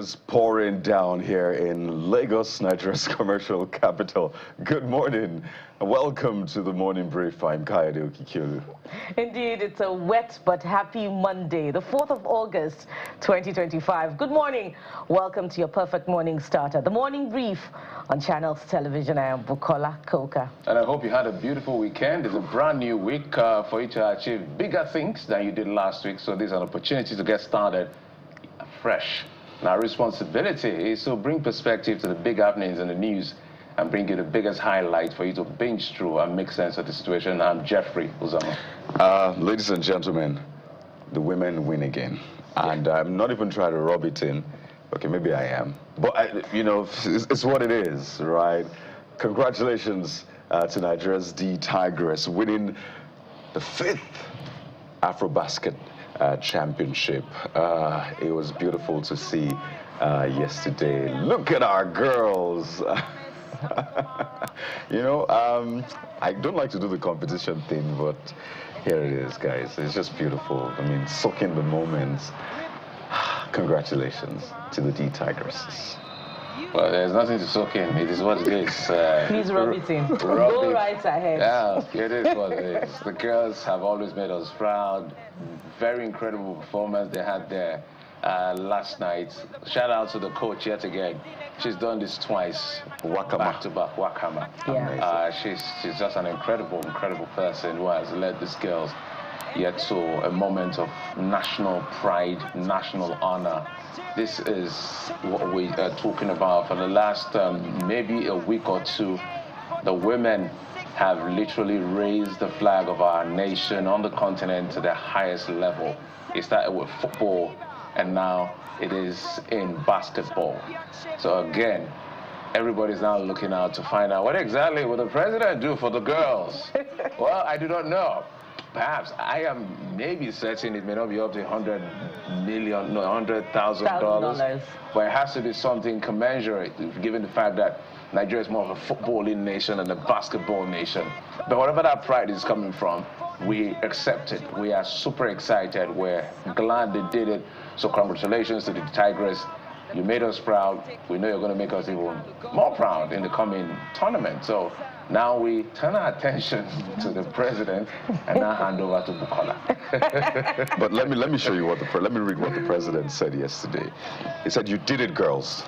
is pouring down here in Lagos, Nigeria's commercial capital. Good morning. Welcome to the Morning Brief. I'm Kayode Okikiolu. Indeed, it's a wet but happy Monday, the 4th of August, 2025. Good morning. Welcome to your perfect morning starter, the Morning Brief on Channels Television. I am Bukola Koka. And I hope you had a beautiful weekend. It's a brand new week for you to achieve bigger things than you did last week. So this is an opportunity to get started fresh. Now, responsibility is to bring perspective to the big happenings in the news and bring you the biggest highlight for you to binge through and make sense of the situation. I'm Jeffrey Uzama. Ladies and gentlemen, the women win again. And I'm not even trying to rub it in. Okay, maybe I am. But, you know, it's what it is, right? Congratulations to Nigeria's D Tigress winning the 5th AfroBasket championship. It was beautiful to see yesterday. Look at our girls. You know, I don't like to do the competition thing, but here it is, guys. It's just beautiful. I mean, soak in the moments. Congratulations to the D Tigresses. Well, there's nothing to soak in. It is what it is. Please rub it in. Go right ahead. Yeah, it is what it is. The girls have always made us proud. Very incredible performance they had there last night. Shout out to the coach yet again. She's done this twice. Wakama. Back to back, Wakama. Yeah. She's just an incredible person who has led these girls yet to a moment of national pride, national honor. This is what we are talking about for the last maybe a week or two. The women have literally raised the flag of our nation on the continent to the highest level. It started with football, and now it is in basketball. So again, everybody's now looking out to find out what exactly will the president do for the girls. Well, I do not know. Perhaps I am maybe certain it may not be up to $100,000, but it has to be something commensurate, given the fact that Nigeria is more of a footballing nation than a basketball nation. But whatever that pride is coming from, we accept it. We are super excited. We're glad they did it. So congratulations to the Tigress. You made us proud. We know you're going to make us even more proud in the coming tournament. So now we turn our attention to the president and now hand over to Bukola. But let me show you let me read what the president said yesterday. He said, "You did it, girls."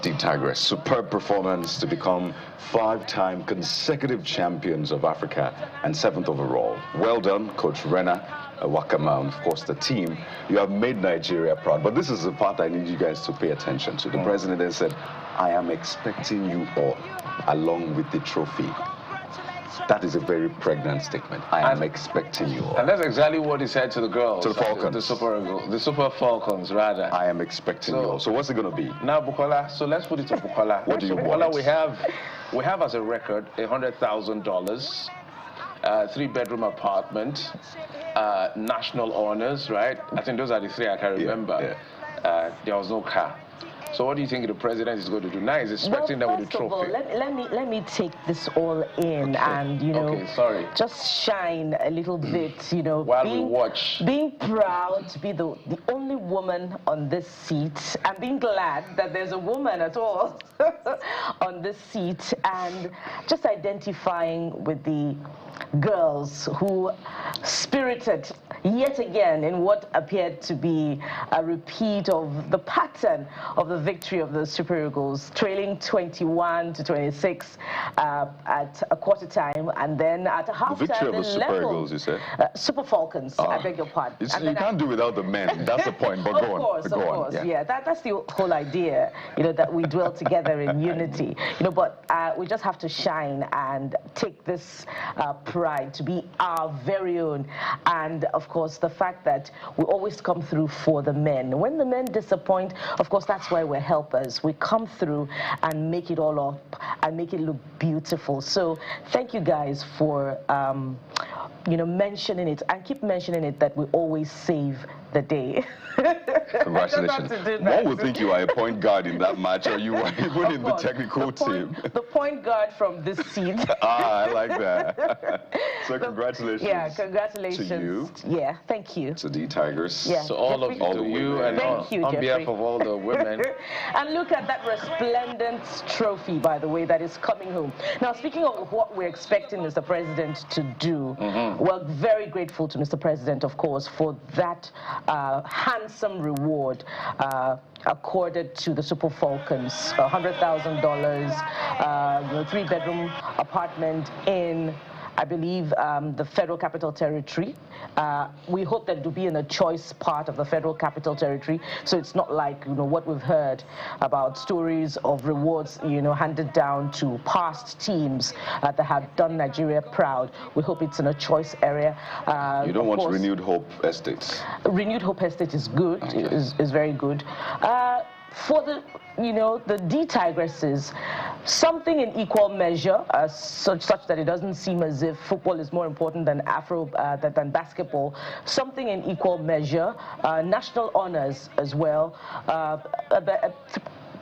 D Tigress, superb performance to become 5-time consecutive champions of Africa and 7th overall. Well done, Coach Rena, Wakama, and of course the team. You have made Nigeria proud. But this is the part I need you guys to pay attention to. The president then said, "I am expecting you all along with the trophy." That is a very pregnant statement. I am expecting you all. And that's exactly what he said to the girls. To the Falcons. The Super Falcons, rather. I am expecting you all. So what's it going to be? Now, Bukola, so let's put it to Bukola. What do you want? Bukola, we have as a record $100,000, 3-bedroom apartment, national honors, right? I think those are the 3 I can remember. Yeah. There was no car. So what do you think the president is going to do now? He's expecting them with the trophy. Let me take this all in and, you know, just shine a little bit, you know. While we watch. Being proud to be the only woman on this seat and being glad that there's a woman at all on this seat, and just identifying with the girls who spirited yet again in what appeared to be a repeat of the pattern of the victory of the Super Eagles, trailing 21-26 at a quarter time, and then at a half the victory time, of the Super Eagles, you said? Super Falcons, I beg your pardon. You can't do without the men, that's the point, but go on. Of course, yeah. That's the whole idea, you know, that we dwell together in unity, you know, but we just have to shine and take this pride to be our very own. And of course, the fact that we always come through for the men. When the men disappoint, of course, that's why we're helpers. We come through and make it all up and make it look beautiful. So thank you guys for you know, mentioning it, and keep mentioning it, that we always save the day. Congratulations. One would think you are a point guard in that match, or you are even in the technical team. The point guard from this seat. I like that. So congratulations. Yeah, congratulations. To you. Yeah, thank you. To the Tigers. Yeah. So all of you, to you, and on behalf of all the women. And look at that resplendent trophy, by the way, that is coming home. Now, speaking of what we're expecting Mr. President to do, we're very grateful to Mr. President, of course, for that handsome reward accorded to the Super Falcons, $100,000, 3-bedroom apartment in, I believe, the Federal Capital Territory. We hope that it will be in a choice part of the Federal Capital Territory, so it's not like, what we've heard about stories of rewards, handed down to past teams that have done Nigeria proud. We hope it's in a choice area. You don't want Renewed Hope Estates? Renewed Hope Estate is good, is very good. For the, the D-Tigresses, something in equal measure, such that it doesn't seem as if football is more important than than basketball. Something in equal measure, national honors as well.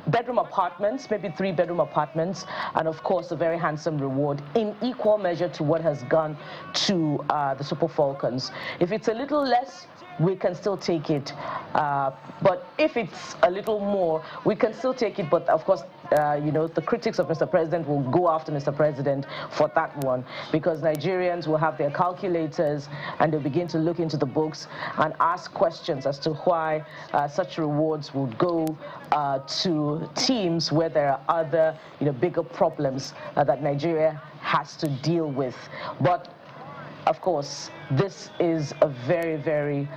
Bedroom apartments, maybe 3-bedroom apartments, and of course a very handsome reward in equal measure to what has gone to the Super Falcons. If it's a little less, we can still take it, but if it's a little more, we can still take it. But of course, the critics of Mr. President will go after Mr. President for that one, because Nigerians will have their calculators and they'll begin to look into the books and ask questions as to why such rewards would go to teams where there are other, bigger problems that Nigeria has to deal with. But of course, this is a very, very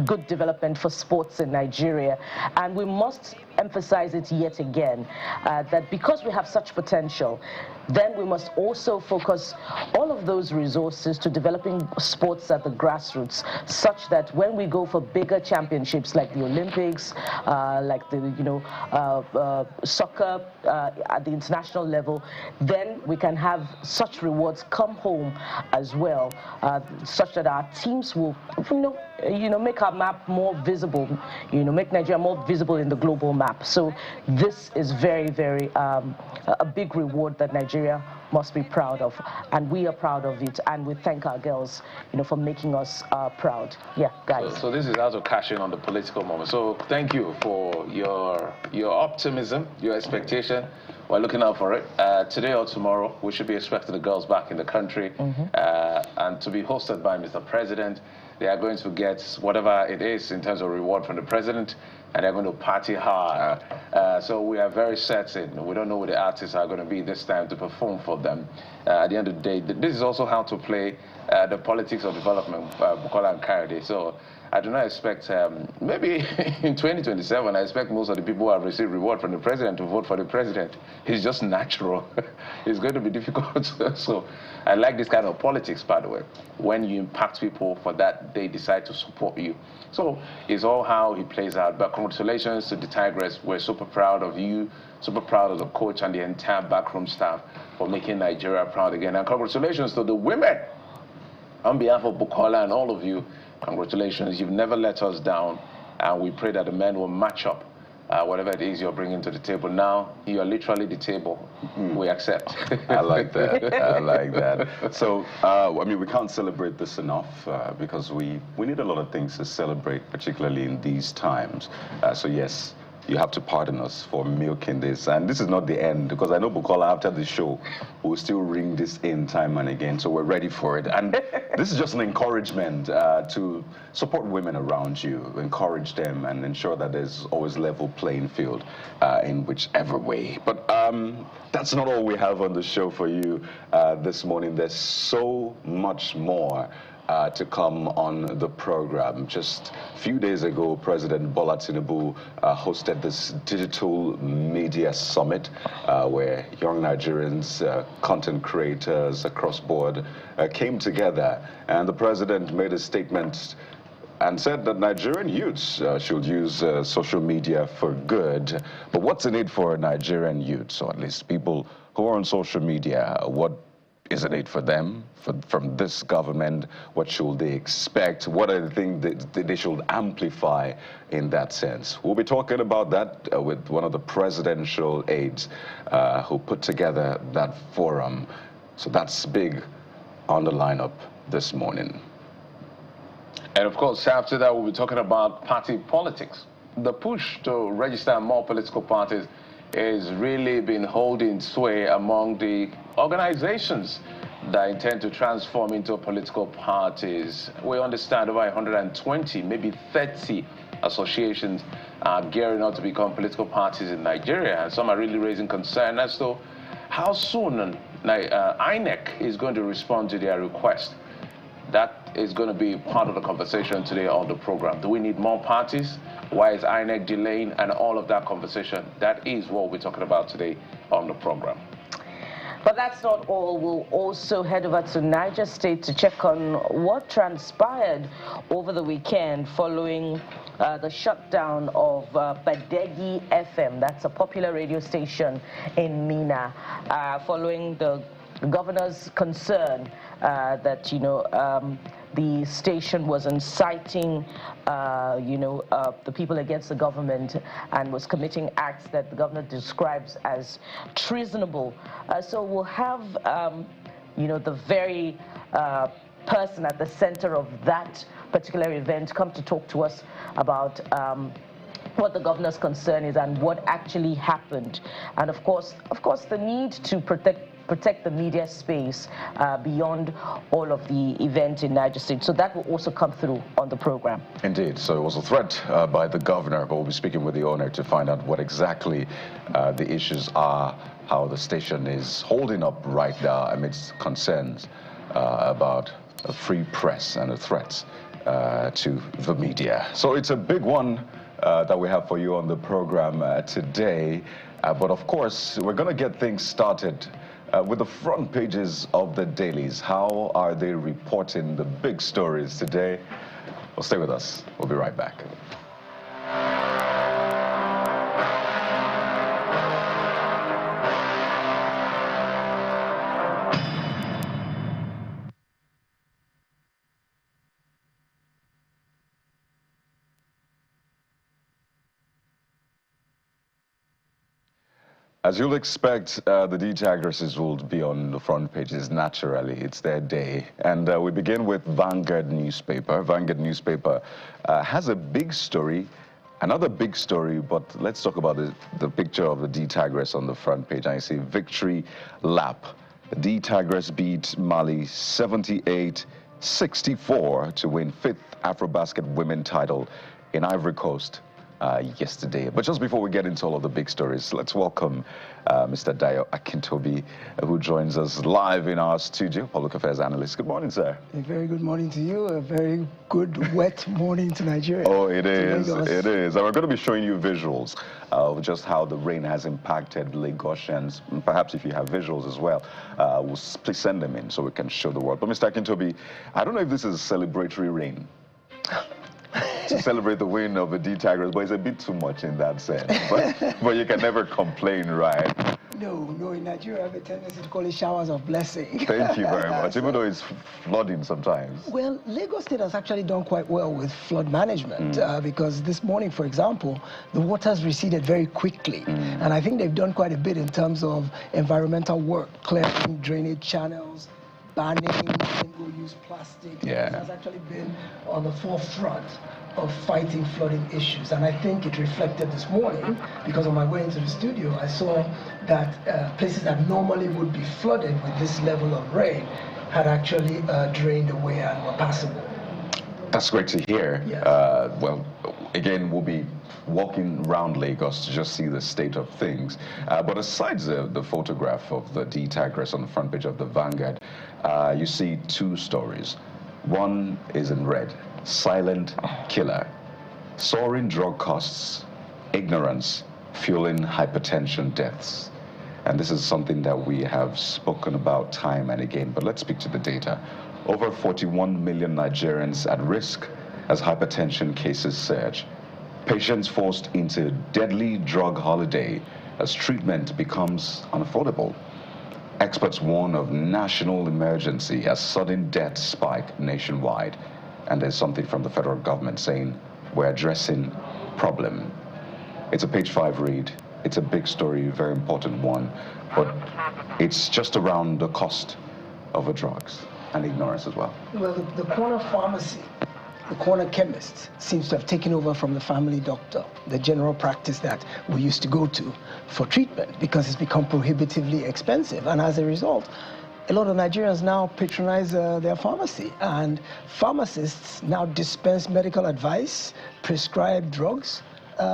good development for sports in Nigeria, and we must emphasize it yet again, that because we have such potential, then we must also focus all of those resources to developing sports at the grassroots, such that when we go for bigger championships like the Olympics, like the soccer at the international level, then we can have such rewards come home as well, such that our teams will make our map more visible, make Nigeria more visible in the global map. So this is very, very a big reward that Nigeria must be proud of, and we are proud of it, and we thank our girls, for making us proud. Yeah, guys. So this is how to cash in on the political moment. So thank you for your optimism, your expectation. We're looking out for it. Today or tomorrow, we should be expecting the girls back in the country, and to be hosted by Mr. President. They are going to get whatever it is in terms of reward from the president, and they're going to party hard. So we are very certain. We don't know who the artists are going to be this time to perform for them. At the end of the day, this is also how to play the politics of development, Bukola and Kayode. So I do not expect, maybe in 2027, I expect most of the people who have received reward from the president to vote for the president. It's just natural. It's going to be difficult. So I like this kind of politics, by the way, when you impact people for that, they decide to support you. So it's all how he plays out. But congratulations to the Tigress. We're super proud of you, super proud of the coach and the entire backroom staff for making Nigeria proud again. And congratulations to the women. On behalf of Bukola and all of you, congratulations. You've never let us down, and we pray that the men will match up whatever it is you're bringing to the table. Now, you are literally the table. We accept. I like that. I like that. So, I mean, we can't celebrate this enough because we need a lot of things to celebrate, particularly in these times. So, yes, you have to pardon us for milking this. And this is not the end, because I know Bukola, after the show, will still ring this in time and again, so we're ready for it. And this is just an encouragement to support women around you, encourage them, and ensure that there's always level playing field in whichever way. But that's not all we have on the show for you this morning. There's so much more to come on the program. Just a few days ago, President Bola Tinubu hosted this digital media summit where young Nigerians, content creators across board came together, and the president made a statement and said that Nigerian youths should use social media for good. But what's in it for Nigerian youths, or at least people who are on social media? What isn't it for them, from this government? What should they expect? What are the things that they should amplify in that sense? We'll be talking about that with one of the presidential aides who put together that forum. So that's big on the lineup this morning. And of course, after that, we'll be talking about party politics. The push to register more political parties is really been holding sway among the organizations that intend to transform into political parties. We understand over 120, maybe 30 associations are gearing up to become political parties in Nigeria, and some are really raising concern as to how soon INEC is going to respond to their request. That is going to be part of the conversation today on the program. Do we need more parties? Why is INEC delaying? And all of that conversation, that is what we're talking about today on the program. But that's not all. We'll also head over to Niger State to check on what transpired over the weekend following the shutdown of Badegi FM. That's a popular radio station in Mina, following the governor's concern that, the station was inciting, the people against the government and was committing acts that the governor describes as treasonable. So we'll have, the very person at the center of that particular event come to talk to us about what the governor's concern is and what actually happened. And of course, the need to protect the media space beyond all of the event in Niger State. So that will also come through on the program. Indeed. So it was a threat by the governor, but we'll be speaking with the owner to find out what exactly the issues are, how the station is holding up right now amidst concerns about a free press and the threats to the media. So it's a big one that we have for you on the program today. But of course, we're going to get things started with the front pages of the dailies. How are they reporting the big stories today? Well, stay with us. We'll be right back. As you'll expect, the DTAG races will be on the front pages naturally. It's their day. And we begin with Vanguard newspaper. Vanguard newspaper has a big story, another big story, but let's talk about the picture of the DTAG race on the front page. And you see victory lap. The DTAG race beat Mali 78-64 to win 5th AfroBasket women title in Ivory Coast yesterday. But just before we get into all of the big stories, let's welcome Mr. Dayo Akintobi, who joins us live in our studio, public affairs analyst. Good morning, sir. A very good morning to you. A very good wet morning to Nigeria. Oh, it is. It is. And we're going to be showing you visuals of just how the rain has impacted Lagosians. Perhaps if you have visuals as well, please send them in so we can show the world. But Mr. Akintobi, I don't know if this is celebratory rain to celebrate the win of the DTAG, but it's a bit too much in that sense. But you can never complain, right? No, in Nigeria, I have a tendency to call it showers of blessing. Thank you very much, even though it's flooding sometimes. Well, Lagos State has actually done quite well with flood management because this morning, for example, the waters receded very quickly. And I think they've done quite a bit in terms of environmental work, clearing drainage channels, banning single-use plastic. Yeah. It has actually been on the forefront of fighting flooding issues. And I think it reflected this morning because on my way into the studio, I saw that places that normally would be flooded with this level of rain had actually drained away and were passable. That's great to hear. Yes. Well, again, we'll be walking around Lagos to just see the state of things. But aside the photograph of the DTAG race on the front page of the Vanguard, you see two stories. One is in red, silent killer, soaring drug costs, ignorance, fueling hypertension deaths. And this is something that we have spoken about time and again, but let's speak to the data. Over 41 million Nigerians at risk as hypertension cases surge. Patients forced into deadly drug holiday as treatment becomes unaffordable. experts warn of national emergency as sudden death spike nationwide. And there's something from the federal government saying we're addressing problem. It's a page 5 read. It's a big story, very important one, but it's just around the cost of the drugs and ignorance as well. Well, the corner pharmacy, the corner chemist seems to have taken over from the family doctor, the general practice that we used to go to for treatment, because it's become prohibitively expensive. And as a result, a lot of Nigerians now patronize their pharmacy, and pharmacists now dispense medical advice, prescribe drugs,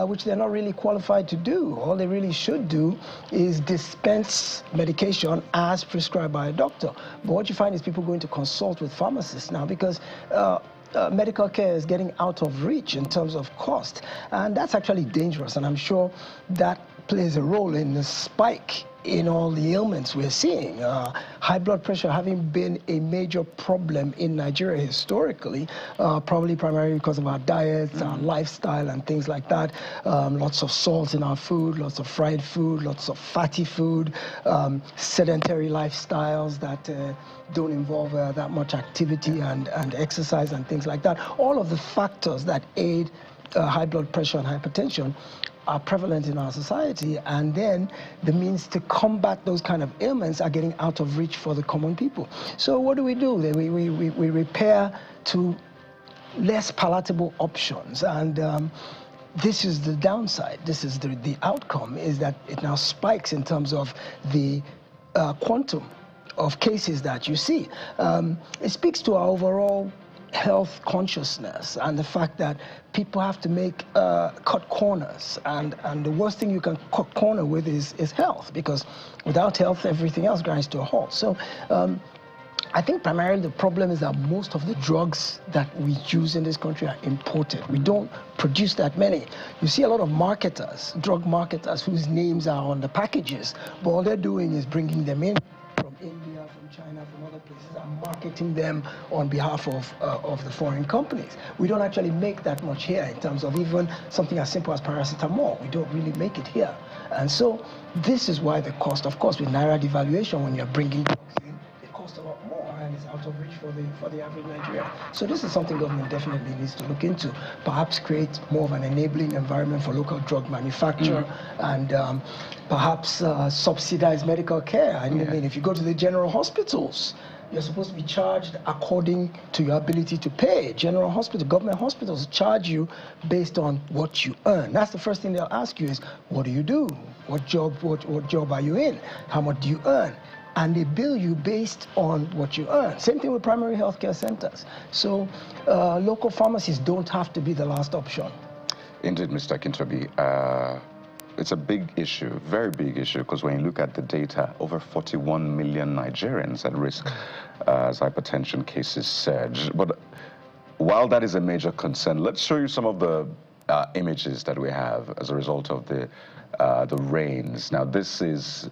which they're not really qualified to do. All they really should do is dispense medication as prescribed by a doctor. But what you find is people going to consult with pharmacists now because medical care is getting out of reach in terms of cost. And that's actually dangerous, and I'm sure that plays a role in the spike in all the ailments we're seeing. High blood pressure having been a major problem in Nigeria historically, probably primarily because of our diets, our lifestyle and things like that. Lots of salt in our food, lots of fried food, lots of fatty food, sedentary lifestyles that don't involve that much activity and exercise and things like that. All of the factors that aid high blood pressure and hypertension are prevalent in our society, and then the means to combat those kind of ailments are getting out of reach for the common people. So what do? We repair to less palatable options, and this is the downside. This is the outcome, is that it now spikes in terms of the quantum of cases that you see. It speaks to our overall health consciousness and the fact that people have to cut corners, and the worst thing you can cut corner with is health, because without health everything else grinds to a halt. So I think primarily the problem is that most of the drugs that we use in this country are imported. We don't produce that many. You see a lot of marketers, drug marketers, whose names are on the packages, but all they're doing is bringing them in from India, from China, from other places, and marketing them on behalf of the foreign companies. We don't actually make that much here in terms of even something as simple as paracetamol. We don't really make it here. And so this is why the cost, of course, with Naira devaluation, when you're bringing drugs in, it costs a lot more and it's out of reach for the average Nigerian. So this is something government definitely needs to look into. Perhaps create more of an enabling environment for local drug manufacture, and perhaps subsidize medical care. I mean, if you go to the general hospitals, you're supposed to be charged according to your ability to pay. General hospital, government hospitals charge you based on what you earn. That's the first thing they'll ask you is, what do you do? What job are you in? How much do you earn? And they bill you based on what you earn. Same thing with primary healthcare centers. So local pharmacies don't have to be the last option. Indeed, Mr. Kintobi. It's a big issue, very big issue, because when you look at the data, over 41 million Nigerians at risk as hypertension cases surge. But while that is a major concern, let's show you some of the images that we have as a result of the rains. Now, this is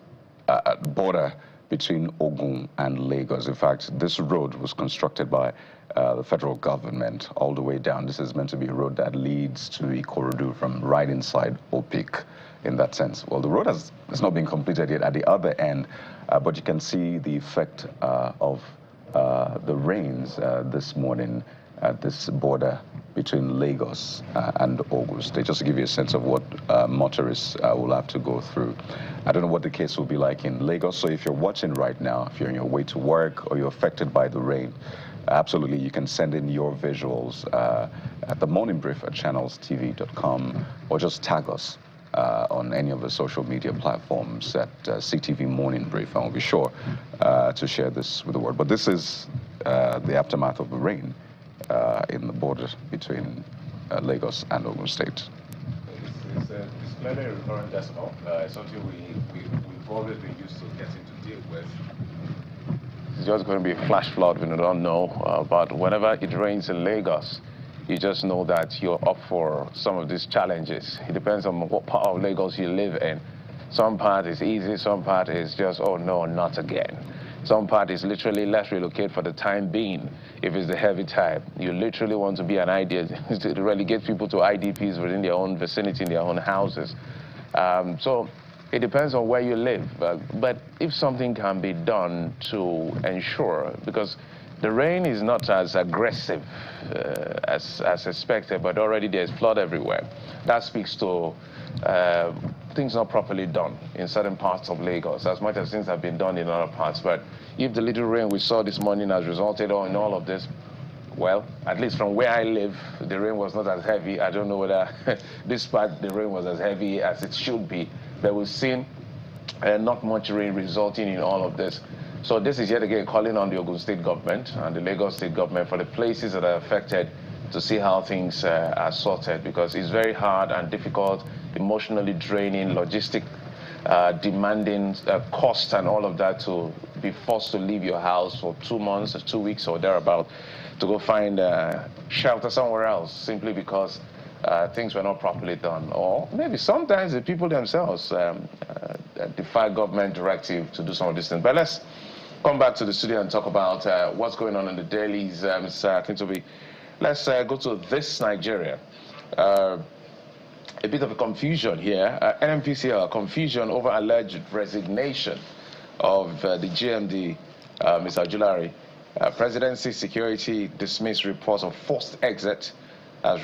a border between Ogun and Lagos. In fact, this road was constructed by the federal government all the way down. This is meant to be a road that leads to Ikorodu from right inside Opik, in that sense. Well, the road has not been completed yet at the other end, but you can see the effect of the rains this morning at this border between Lagos and Ogun State, just to give you a sense of what motorists will have to go through. I don't know what the case will be like in Lagos, so if you're watching right now, if you're on your way to work or you're affected by the rain, absolutely, you can send in your visuals at the morning brief at channelstv.com, or just tag us on any of the social media platforms at CTV Morning Brief, and we'll be sure to share this with the world. But this is the aftermath of the rain in the border between Lagos and Ogun State. It's clearly a recurrent decimal. It's something we've always been used to getting to deal with. It's just going to be a flash flood, we don't know. But whenever it rains in Lagos, you just know that you're up for some of these challenges. It depends on what part of Lagos you live in. Some part is easy, some part is just, oh no, not again. Some part is literally, let's relocate for the time being. If it's the heavy type, you literally want to be an idea to relegate people to IDPs within their own vicinity, in their own houses. So it depends on where you live. But if something can be done to ensure, because the rain is not as aggressive as expected, but already there's flood everywhere. That speaks to things not properly done in certain parts of Lagos, as much as things have been done in other parts. But if the little rain we saw this morning has resulted in all of this, well, at least from where I live, the rain was not as heavy. I don't know whether this part the rain was as heavy as it should be. But we've seen not much rain resulting in all of this. So this is yet again calling on the Ogun State government and the Lagos State government for the places that are affected to see how things are sorted, because it's very hard and difficult, emotionally draining, logistic demanding cost and all of that to be forced to leave your house for 2 months or 2 weeks or thereabout to go find shelter somewhere else simply because things were not properly done. Or maybe sometimes the people themselves defy government directive to do some of these things. But let's come back to the studio and talk about what's going on in the dailies. Mr. Tinubu, let's go to this Nigeria. A bit of a confusion here. NNPCL, confusion over alleged resignation of the GMD, Mr. Julari. Presidency security dismissed reports of forced exit as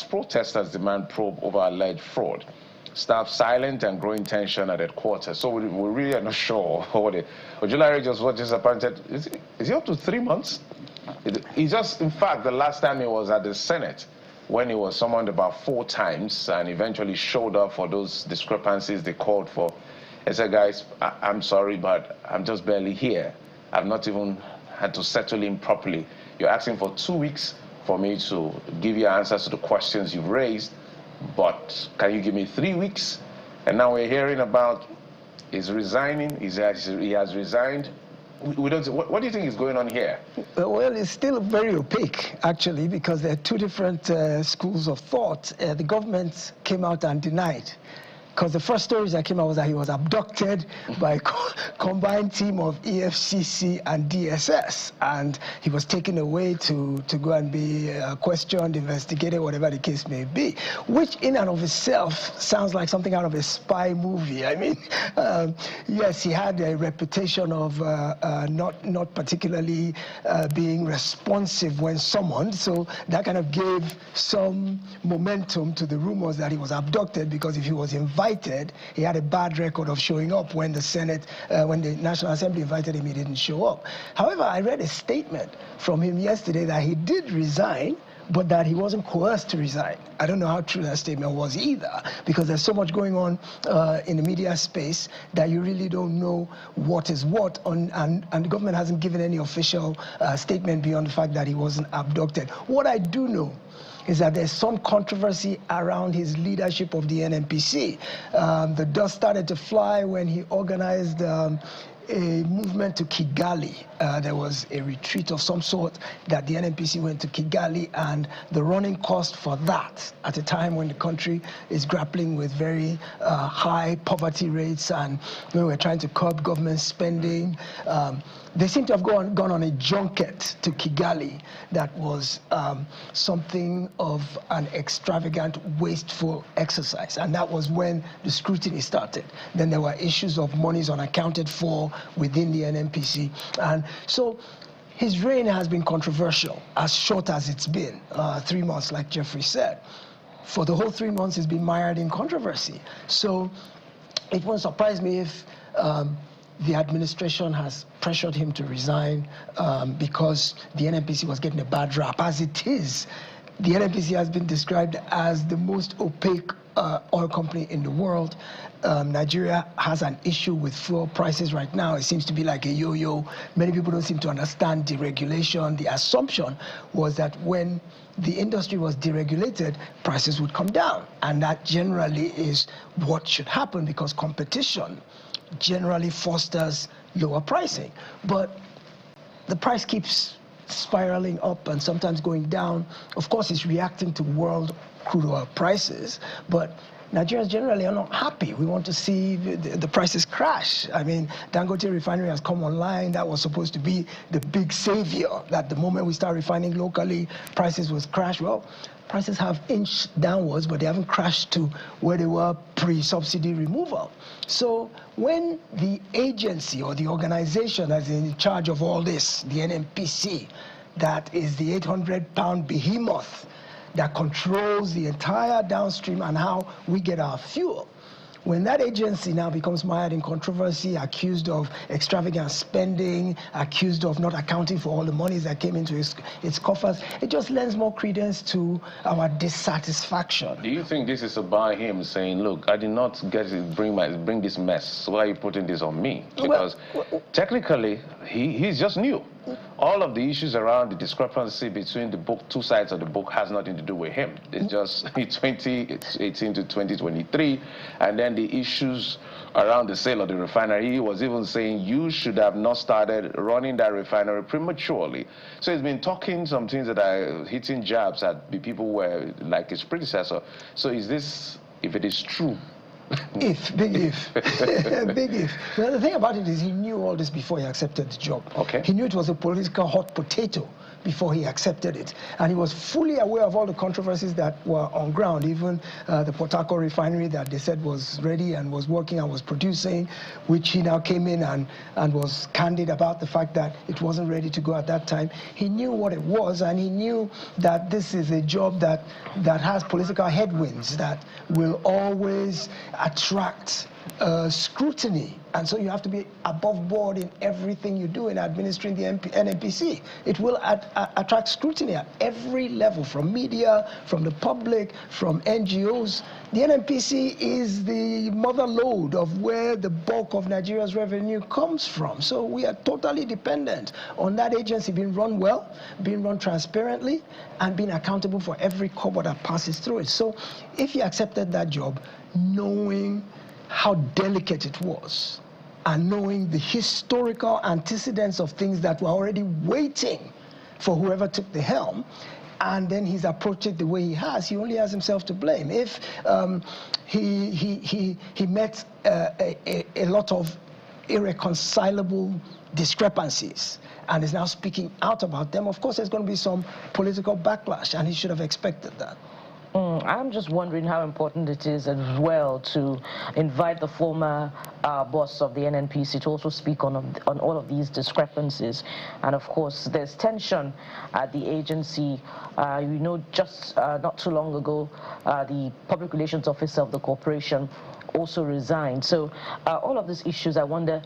protesters demand probe over alleged fraud. Staff silent and growing tension at headquarters. So we really are not sure what it. Julari just appointed. Is he up to 3 months? He just, in fact, the last time he was at the Senate, when he was summoned about 4 times and eventually showed up for those discrepancies they called for. I said, guys, I'm sorry, but I'm just barely here. I've not even had to settle in properly. You're asking for 2 weeks for me to give you answers to the questions you've raised, but can you give me 3 weeks? And now we're hearing about he's resigning, he has resigned. We don't. What do you think is going on here? Well, it's still very opaque, actually, because there are 2 different schools of thought. The government came out and denied. Because the first stories that came out was that he was abducted by a combined team of EFCC and DSS, and he was taken away to go and be questioned, investigated, whatever the case may be, which in and of itself sounds like something out of a spy movie. I mean, yes, he had a reputation of not particularly being responsive when summoned, so that kind of gave some momentum to the rumors that he was abducted, because if he was invited, he had a bad record of showing up when the Senate, when the National Assembly invited him, he didn't show up. However, I read a statement from him yesterday that he did resign, but that he wasn't coerced to resign. I don't know how true that statement was either, because there's so much going on in the media space that you really don't know what is what, and the government hasn't given any official statement beyond the fact that he wasn't abducted. What I do know is that there's some controversy around his leadership of the NNPC. The dust started to fly when he organized a movement to Kigali. There was a retreat of some sort that the NNPC went to Kigali, and the running cost for that at a time when the country is grappling with very high poverty rates, and when we're trying to curb government spending, they seem to have gone on a junket to Kigali that was something of an extravagant, wasteful exercise. And that was when the scrutiny started. Then there were issues of monies unaccounted for within the NNPC. And so his reign has been controversial, as short as it's been, 3 months, like Jeffrey said. For the whole 3 months, it's been mired in controversy. So it won't surprise me if the administration has pressured him to resign because the NNPC was getting a bad rap. As it is, the NNPC has been described as the most opaque oil company in the world. Nigeria has an issue with fuel prices right now. It seems to be like a yo-yo. Many people don't seem to understand deregulation. The assumption was that when the industry was deregulated, prices would come down. And that generally is what should happen, because competition generally fosters lower pricing. But the price keeps spiraling up and sometimes going down. Of course, it's reacting to world crude oil prices, but Nigerians generally are not happy. We want to see the prices crash. I mean, Dangote refinery has come online. That was supposed to be the big savior, that the moment we start refining locally, prices will crash. Well, prices have inched downwards, but they haven't crashed to where they were pre-subsidy removal. So when the agency or the organization that's in charge of all this, the NNPC, that is the 800-pound behemoth that controls the entire downstream and how we get our fuel, when that agency now becomes mired in controversy, accused of extravagant spending, accused of not accounting for all the monies that came into its coffers, it just lends more credence to our dissatisfaction. Do you think this is about him saying, look, I did not get it, bring this mess, so why are you putting this on me? Because technically, he's just new. All of the issues around the discrepancy between the book, two sides of the book, has nothing to do with him. It's just 2018 to 2023, and then the issues around the sale of the refinery. He was even saying you should have not started running that refinery prematurely. So he's been talking some things that are hitting jabs at the people were like his predecessor. So is this, if it is true? If, big if. Big if. Well, the thing about it is he knew all this before he accepted the job. Okay. He knew it was a political hot potato before he accepted it. And he was fully aware of all the controversies that were on ground, even the Port Harcourt refinery that they said was ready and was working and was producing, which he now came in and was candid about the fact that it wasn't ready to go at that time. He knew what it was, and he knew that this is a job that has political headwinds, that will always attract scrutiny, and so you have to be above board in everything you do in administering the NNPC. It will attract scrutiny at every level, from media, from the public, from NGOs. The NNPC is the mother lode of where the bulk of Nigeria's revenue comes from. So we are totally dependent on that agency being run well, being run transparently, and being accountable for every kobo that passes through it. So if he accepted that job, knowing how delicate it was, and knowing the historical antecedents of things that were already waiting for whoever took the helm, and then he's approached it the way he has, he only has himself to blame. If he met a lot of irreconcilable discrepancies and is now speaking out about them, of course there's going to be some political backlash, and he should have expected that. I'm just wondering how important it is as well to invite the former boss of the NNPC to also speak on all of these discrepancies. And of course, there's tension at the agency. You know, just not too long ago, the public relations officer of the corporation also resigned. So all of these issues, I wonder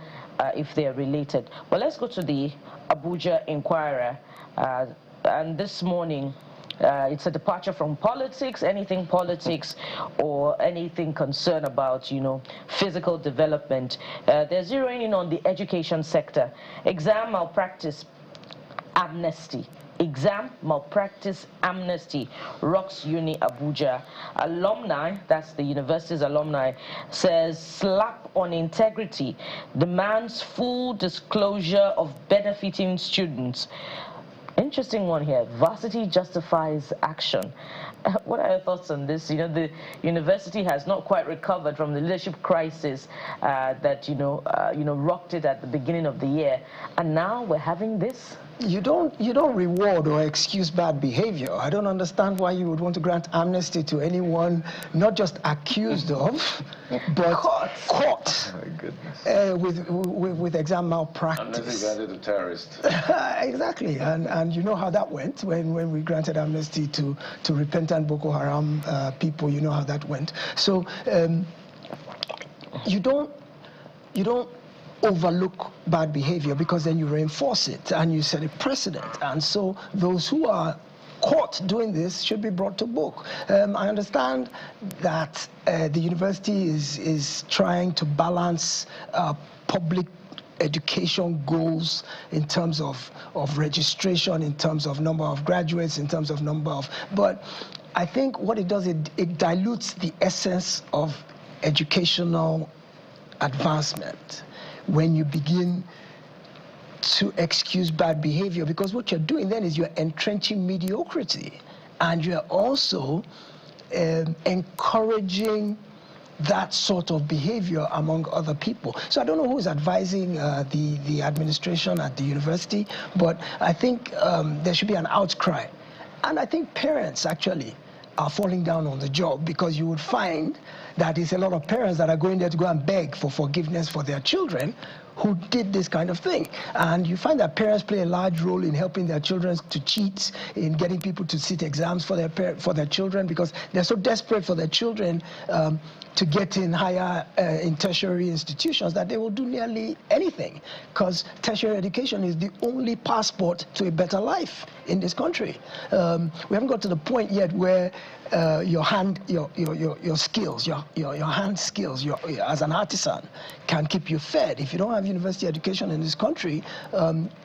if they're related. But let's go to the Abuja Inquirer. And this morning, it's a departure from politics, anything politics, or anything concerned about, you know, physical development. They're zeroing in on the education sector. Exam malpractice amnesty. Exam malpractice amnesty rocks Uni Abuja. Alumni, that's the university's alumni, says slap on integrity, demands full disclosure of benefiting students. Interesting one here. Varsity justifies action. What are your thoughts on this? You know, the university has not quite recovered from the leadership crisis that rocked it at the beginning of the year, and now we're having this. You don't reward or excuse bad behavior. I don't understand why you would want to grant amnesty to anyone not just accused of, but caught. Oh, my goodness. With exam malpractice. Unless he granted a terrorist. Exactly, and you know how that went when we granted amnesty to repentant Boko Haram people. You know how that went. So you don't overlook bad behavior, because then you reinforce it and you set a precedent. And so those who are caught doing this should be brought to book. I understand that the university is trying to balance public education goals in terms of registration, in terms of number of graduates, in terms of number of, but I think what it does, it dilutes the essence of educational advancement when you begin to excuse bad behavior, because what you're doing then is you're entrenching mediocrity, and you're also encouraging that sort of behavior among other people. So I don't know who is advising the administration at the university, but I think there should be an outcry. And I think parents actually are falling down on the job, because you would find that it's a lot of parents that are going there to go and beg for forgiveness for their children who did this kind of thing. And you find that parents play a large role in helping their children to cheat, in getting people to sit exams for their children, because they're so desperate for their children to get in higher, in tertiary institutions, that they will do nearly anything, because tertiary education is the only passport to a better life in this country. We haven't got to the point yet where your skills, your hand skills, as an artisan, can keep you fed. If you don't have university education in this country,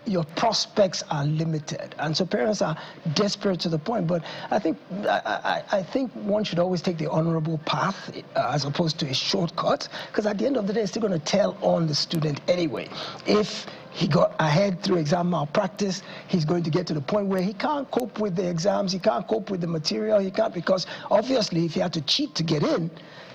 your prospects are limited, and so parents are desperate to the point. But I think one should always take the honorable path as opposed to a shortcut, because at the end of the day, it's still going to tell on the student anyway. If he got ahead through exam malpractice, he's going to get to the point where he can't cope with the exams, he can't cope with the material, he can't, because obviously if he had to cheat to get in,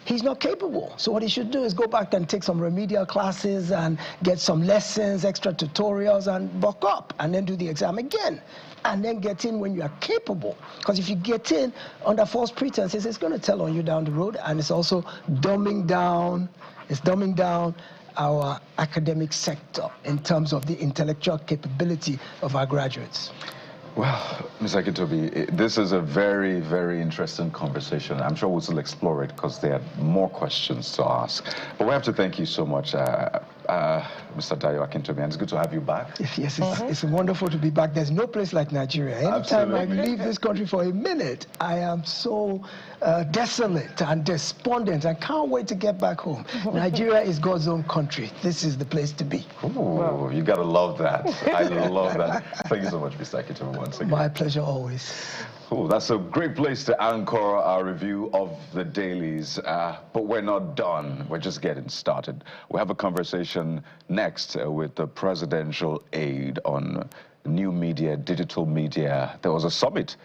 he's not capable. So what he should do is go back and take some remedial classes and get some lessons, extra tutorials, and buck up, and then do the exam again. And then get in when you are capable. Because if you get in under false pretenses, it's going to tell on you down the road, and it's also dumbing down our academic sector in terms of the intellectual capability of our graduates. Well, Mr. Akintobi, this is a very, very interesting conversation. I'm sure we'll still explore it because there are more questions to ask. But we have to thank you so much, Mr. Dayo Akintobi, and it's good to have you back. Yes, it's wonderful to be back. There's no place like Nigeria. Anytime I leave this country for a minute, I am so desolate and despondent. I can't wait to get back home. Nigeria is God's own country. This is the place to be. Ooh, you gotta love that. I love that. Thank you so much, Mr. Akintobi, once again. My pleasure always. Oh, that's a great place to anchor our review of the dailies. But we're not done. We're just getting started. We have a conversation next with the presidential aide on new media, digital media. There was a summit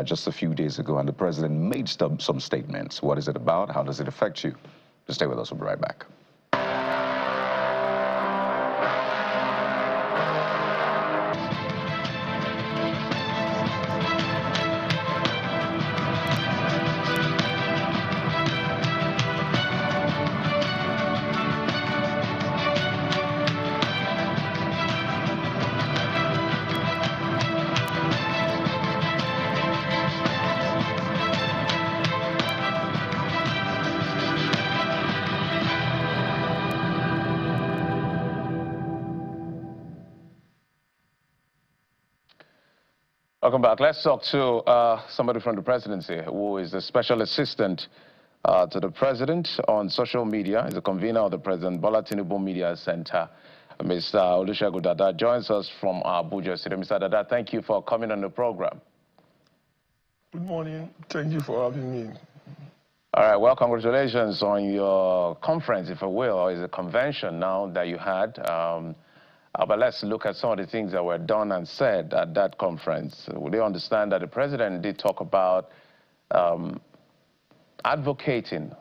just a few days ago, and the president made some statements. What is it about? How does it affect you? Just stay with us. We'll be right back. Welcome back. Let's talk to somebody from the presidency who is the special assistant to the president on social media. He's the convener of the President Bola Tinubu Media Center. Mr. Olusegun Dada joins us from Abuja City. Mr. Dada, thank you for coming on the program. Good morning. Thank you for having me. All right. Well, congratulations on your conference, if you will, or is a convention now that you had. But let's look at some of the things that were done and said at that conference. Would you understand that the president did talk about advocating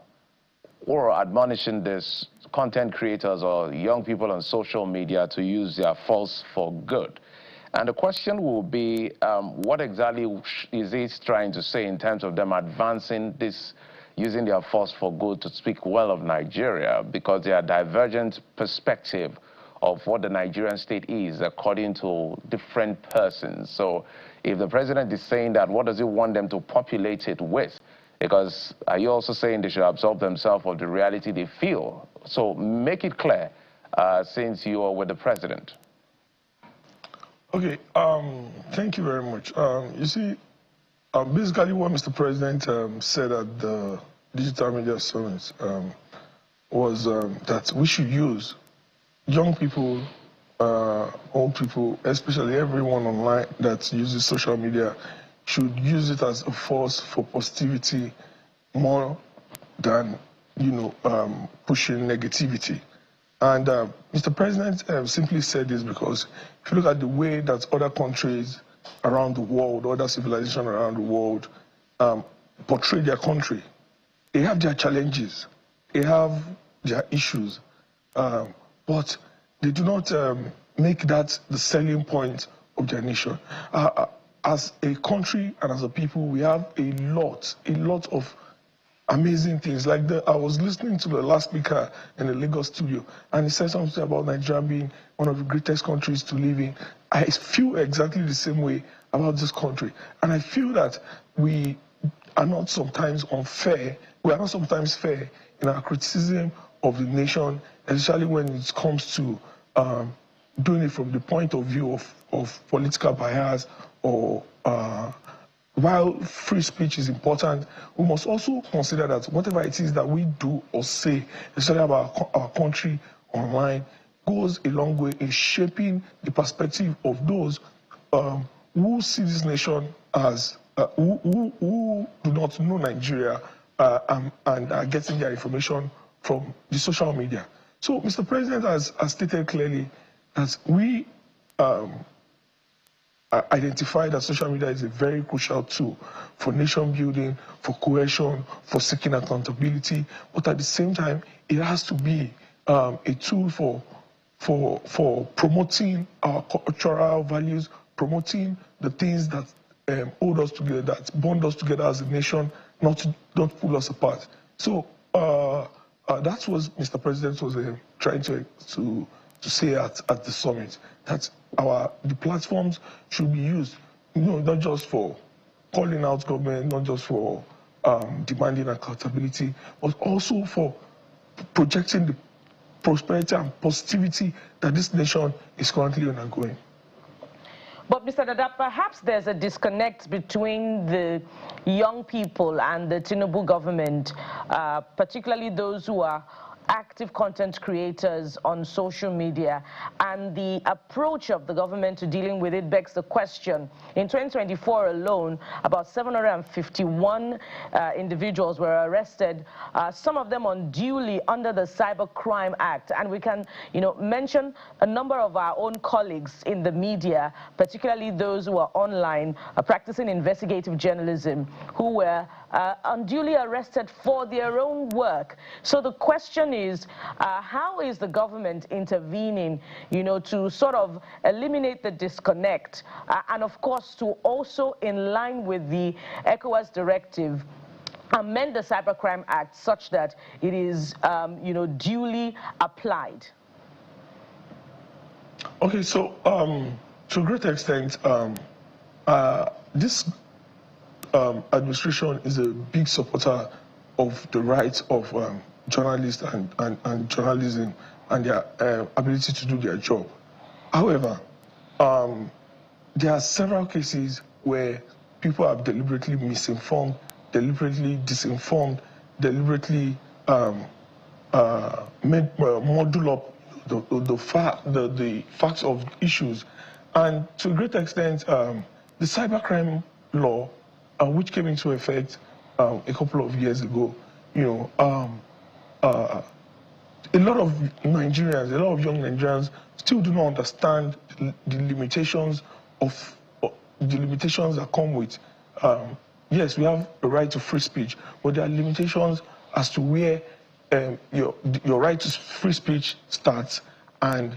or admonishing these content creators or young people on social media to use their force for good? And the question will be, what exactly is he trying to say in terms of them advancing this, using their force for good to speak well of Nigeria, because they are divergent perspective of what the Nigerian state is according to different persons. So if the president is saying that, what does he want them to populate it with? Because are you also saying they should absorb themselves of the reality they feel? So make it clear since you are with the president. Okay, thank you very much. You see, basically what Mr. President said at the Digital Media Summit was that we should use young people, old people, especially everyone online that uses social media, should use it as a force for positivity more than, pushing negativity. And Mr. President simply said this because if you look at the way that other countries around the world, other civilizations around the world portray their country, they have their challenges. they have their issues, but they do not make that the selling point of their nation. As a country and as a people, we have a lot of amazing things. Like I was listening to the last speaker in the Lagos studio, and he said something about Nigeria being one of the greatest countries to live in. I feel exactly the same way about this country, and I feel that we are not sometimes unfair. We are not sometimes fair in our criticism of the nation, especially when it comes to doing it from the point of view of political bias or while free speech is important, we must also consider that whatever it is that we do or say, especially about our country online, goes a long way in shaping the perspective of those who see this nation as, who do not know Nigeria and are getting their information from the social media. So Mr. President has stated clearly that we identify that social media is a very crucial tool for nation building, for cohesion, for seeking accountability, but at the same time, it has to be a tool for promoting our cultural values, promoting the things that hold us together, that bond us together as a nation, not pull us apart. So that's what Mr. President was trying to say at the summit, that the platforms should be used, not just for calling out government, not just for demanding accountability, but also for projecting the prosperity and positivity that this nation is currently undergoing. But Mr. Dada, perhaps there's a disconnect between the young people and the Tinubu government, particularly those who are active content creators on social media, and the approach of the government to dealing with it begs the question. In 2024 alone, about 751 individuals were arrested, some of them unduly under the Cybercrime Act. And we can, mention a number of our own colleagues in the media, particularly those who are online practicing investigative journalism, who were unduly arrested for their own work. So the question is, how is the government intervening, to sort of eliminate the disconnect, and of course to also, in line with the ECOWAS directive, amend the Cybercrime Act such that it is, duly applied? Okay, so to a great extent, this administration is a big supporter of the rights of journalists and journalism and their ability to do their job. However, there are several cases where people have deliberately misinformed, deliberately disinformed, deliberately muddled up the facts of issues. And to a great extent, the cybercrime law, which came into effect a couple of years ago, a lot of Nigerians, a lot of young Nigerians still do not understand the limitations that come with. Yes, we have a right to free speech, but there are limitations as to where your right to free speech starts and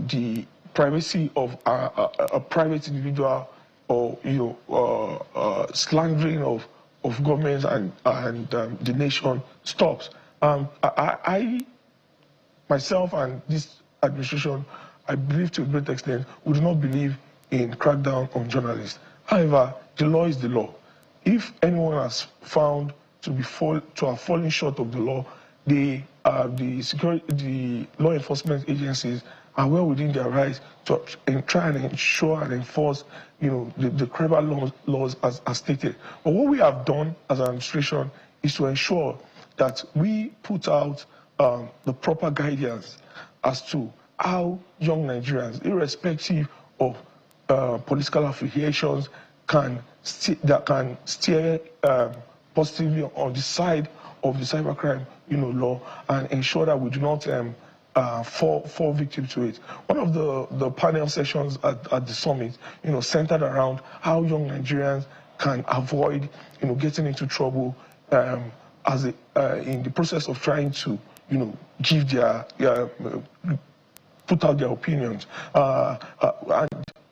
the privacy of a private individual, or slandering of governments and the nation stops. I myself and this administration, I believe to a great extent, we do not believe in crackdown on journalists. However, the law is the law. If anyone has found to have fallen short of the law, the law enforcement agencies are well within their rights to try and ensure and enforce, the criminal laws as stated. But what we have done as an administration is to ensure that we put out the proper guidance as to how young Nigerians, irrespective of political affiliations, can steer positively on the side of the cybercrime, law, and ensure that we do not fall victim to it. One of the panel sessions at the summit, centered around how young Nigerians can avoid, getting into trouble in the process of trying to, give put out their opinions. And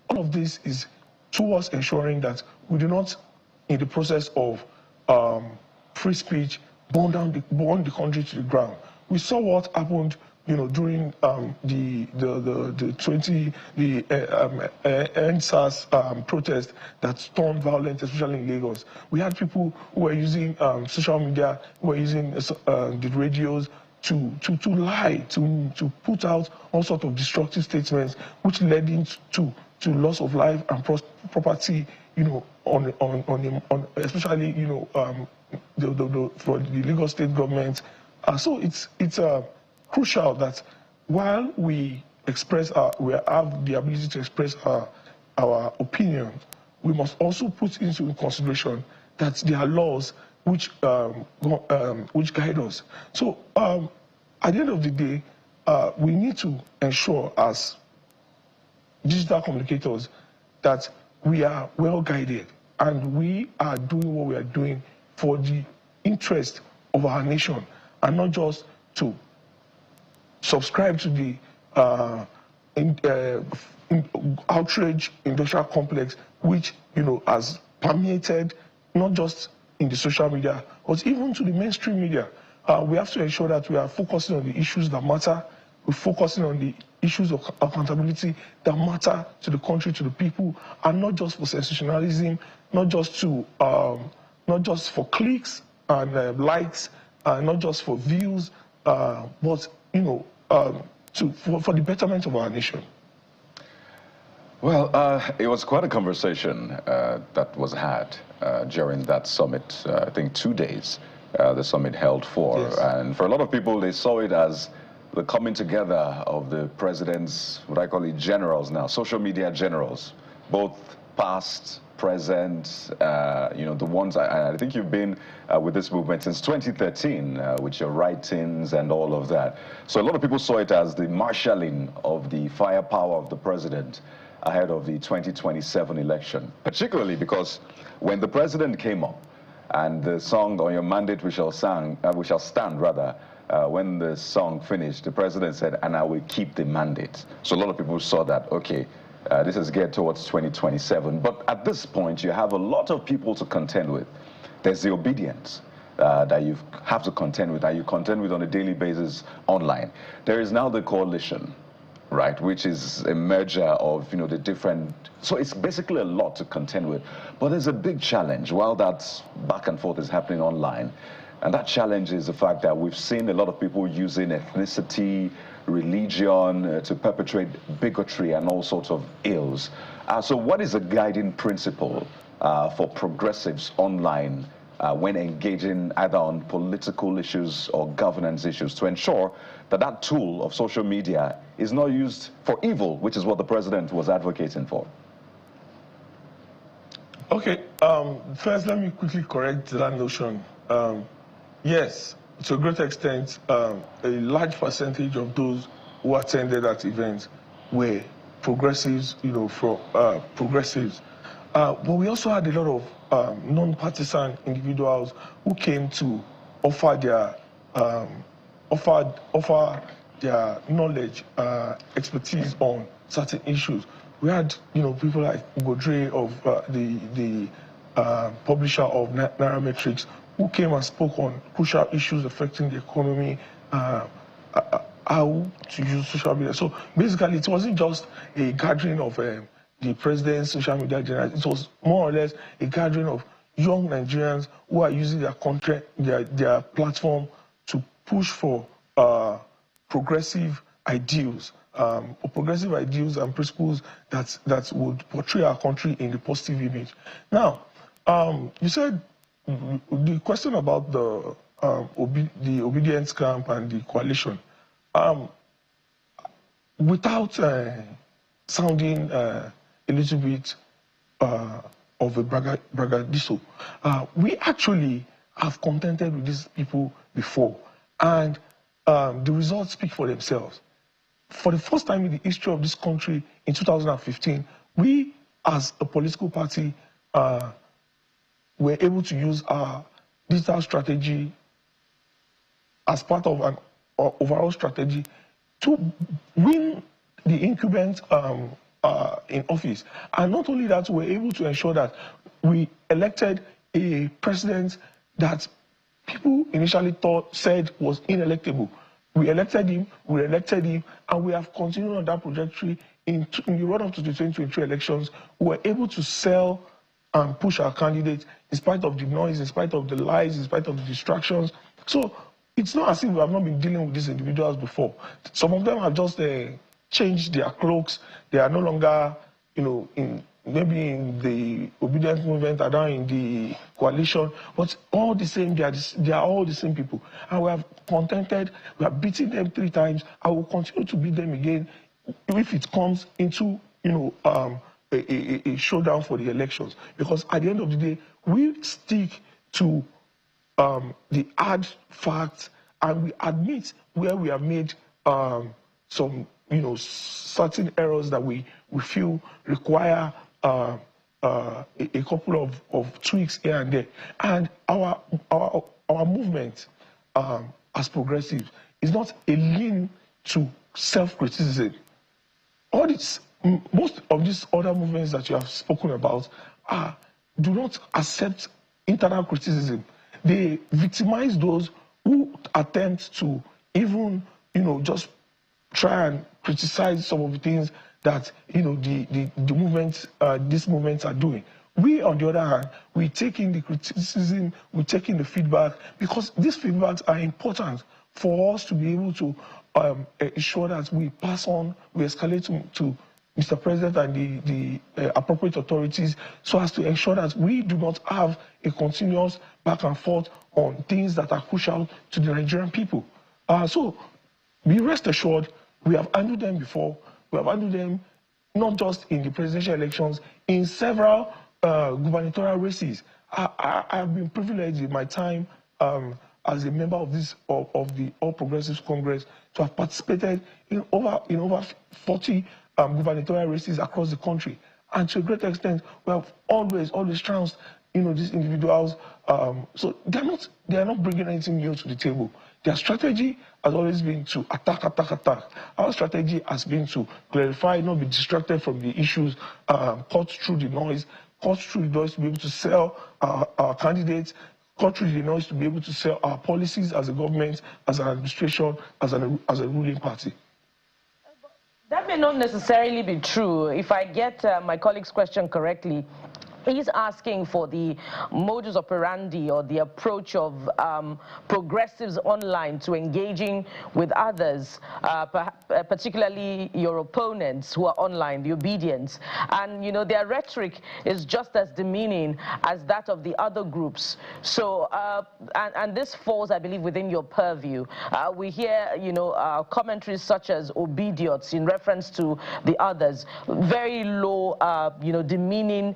all of this is towards ensuring that we do not, in the process of free speech, burn the country to the ground. We saw what happened, during the NSAS protest that turned violent, especially in Lagos. We had people who were using social media, who were using the radios to lie, to put out all sorts of destructive statements, which led into loss of life and property, especially for the Lagos State government. So it's crucial that while we have the ability to express our opinion, we must also put into consideration that there are laws which guide us. So at the end of the day, we need to ensure as digital communicators that we are well guided and we are doing what we are doing for the interest of our nation and not just to subscribe to the outrage industrial complex, which has permeated not just in the social media, but even to the mainstream media. We have to ensure that we are focusing on the issues that matter. We're focusing on the issues of accountability that matter to the country, to the people, and not just for sensationalism, not just for clicks and likes, not just for views, but for the betterment of our nation. Well, it was quite a conversation that was had during that summit. I think 2 days the summit held for. Yes. And for a lot of people, they saw it as the coming together of the president's, what I call it, generals now, social media generals, both past, present, the ones, I think you've been with this movement since 2013 with your writings and all of that. So a lot of people saw it as the marshalling of the firepower of the president ahead of the 2027 election, particularly because when the president came up and the song "On Your Mandate We Shall Stand," when the song finished, the president said, "And I will keep the mandate." So a lot of people saw that, okay, this is geared towards 2027. But at this point, you have a lot of people to contend with. There's the obedience that you have to contend with, that you contend with on a daily basis online. There is now the coalition, right, which is a merger of, the different... So it's basically a lot to contend with. But there's a big challenge while that back and forth is happening online. And that challenge is the fact that we've seen a lot of people using ethnicity, religion to perpetrate bigotry and all sorts of ills. So what is a guiding principle for progressives online when engaging either on political issues or governance issues to ensure that that tool of social media is not used for evil, which is what the president was advocating for? Okay, first let me quickly correct that notion. Yes, to a great extent, a large percentage of those who attended that event were progressives, progressives. But we also had a lot of non-partisan individuals who came to offer their knowledge, expertise on certain issues. We had, people like Godre of the publisher of Nairametrics, who came and spoke on crucial issues affecting the economy, how to use social media. So basically, it wasn't just a gathering of the president's social media generals. It was more or less a gathering of young Nigerians who are using their content, their platform to push for progressive ideals, and principles that would portray our country in the positive image. Now, you said the question about the obedience camp and the coalition. Without sounding a little bit of a braggadocio, we actually have contended with these people before, and the results speak for themselves. For the first time in the history of this country, in 2015, we, as a political party, were able to use our digital strategy as part of an overall strategy to win the incumbent in office. And not only that, we're able to ensure that we elected a president that people initially said was inelectable. We elected him, and we have continued on that trajectory in the run-up to the 2023 elections. We were able to sell and push our candidates in spite of the noise, in spite of the lies, in spite of the distractions. So it's not as if we have not been dealing with these individuals before. Some of them have just changed their cloaks. They are no longer, maybe in the obedient movement, are now in the coalition, but all the same, they are all the same people. And we have contented, we have beaten them 3 times, I will continue to beat them again if it comes into, a showdown for the elections. Because at the end of the day, we stick to the hard facts, and we admit where we have made some, certain errors that we feel require a couple of tweaks here and there. And our movement as progressives is not a lean to self-criticism. Most of these other movements that you have spoken about do not accept internal criticism. They victimize those who attempt to even, just try and criticize some of the things that, the movements, these movements are doing. We, on the other hand, we take in the criticism, we take in the feedback, because these feedbacks are important for us to be able to ensure that we pass on, we escalate to Mr. President and the appropriate authorities, so as to ensure that we do not have a continuous back and forth on things that are crucial to the Nigerian people. So be rest assured, we have handled them before. We have handled them not just in the presidential elections, in several gubernatorial races. I have been privileged in my time as a member of the All Progressives Congress to have participated in over 40 gubernatorial races across the country. And to a great extent, we have always trounced, these individuals. So they are not bringing anything new to the table. Their strategy has always been to attack. Our strategy has been to clarify, not be distracted from the issues, cut through the noise to be able to sell our candidates, cut through the noise to be able to sell our policies as a government, as an administration, as a ruling party. That may not necessarily be true. If I get my colleague's question correctly, he's asking for the modus operandi or the approach of progressives online to engaging with others, particularly your opponents who are online, the obedience. And, their rhetoric is just as demeaning as that of the other groups. So, and this falls, I believe, within your purview. We hear, commentaries such as obediots in reference to the others, very low, demeaning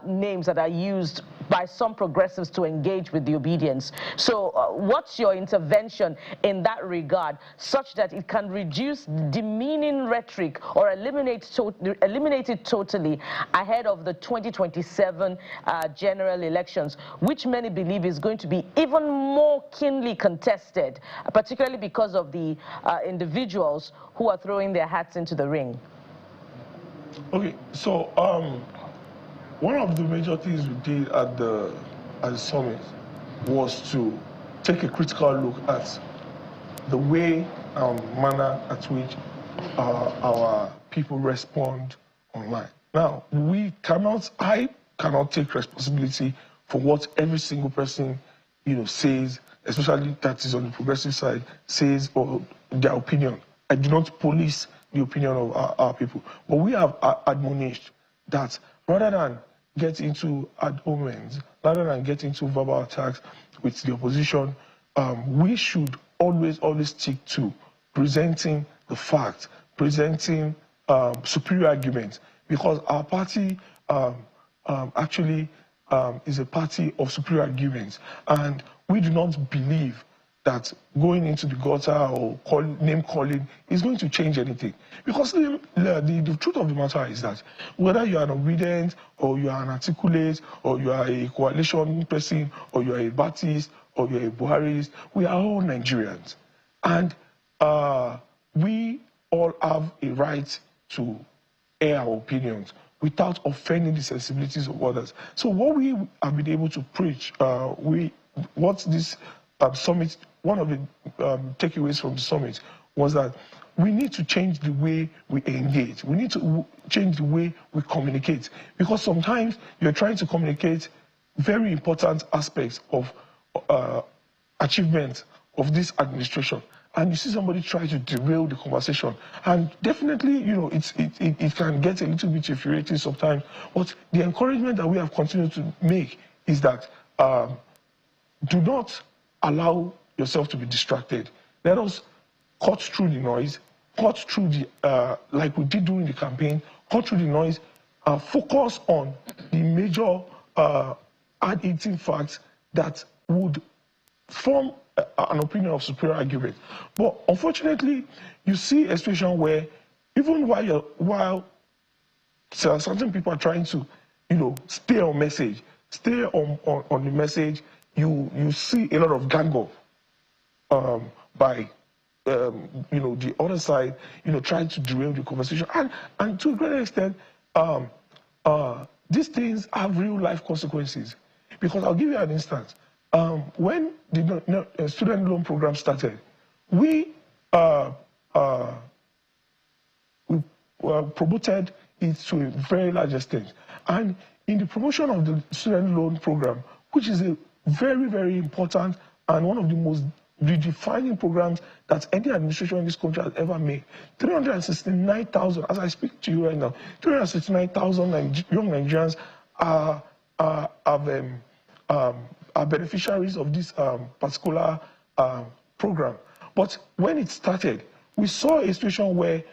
names that are used by some progressives to engage with the obedience. So what's your intervention in that regard, such that it can reduce demeaning rhetoric or eliminate it totally ahead of the 2027 general elections, which many believe is going to be even more keenly contested, particularly because of the individuals who are throwing their hats into the ring? Okay, so one of the major things we did at the summit was to take a critical look at the way and manner at which our people respond online. Now, I cannot take responsibility for what every single person, says, especially that is on the progressive side, says, or their opinion. I do not police the opinion of our people. But we have admonished that rather than get into arguments, rather than get into verbal attacks with the opposition, we should always stick to presenting the facts, presenting superior arguments, because our party actually is a party of superior arguments, and we do not believe that going into the gutter or name calling is going to change anything. Because the truth of the matter is that whether you are an obedient, or you are an articulate, or you are a coalition person, or you are a Baptist, or you are a Buharist, we are all Nigerians. And we all have a right to air our opinions without offending the sensibilities of others. So what we have been able to preach, what this summit, one of the takeaways from the summit was that we need to change the way we engage. We need to change the way we communicate, because sometimes you're trying to communicate very important aspects of achievement of this administration, and you see somebody try to derail the conversation. And definitely, you know, it can get a little bit infuriating sometimes. But the encouragement that we have continued to make is that do not allow yourself to be distracted. Let us cut through the noise, cut through the, like we did during the campaign, cut through the noise, focus on the major hard-hitting facts that would form an opinion of superior argument. But unfortunately, you see a situation where even while certain people are trying to, you know, stay on message, stay on the message, you see a lot of gang up by you know, the other side, you know, trying to derail the conversation, and to a great extent, these things have real life consequences. Because I'll give you an instance. When the student loan program started, we promoted it to a very large extent. And in the promotion of the student loan program, which is a very, very important and one of the most redefining programs that any administration in this country has ever made, 369,000, as I speak to you right now, 369,000 young Nigerians are beneficiaries of this particular program. But when it started, we saw a situation where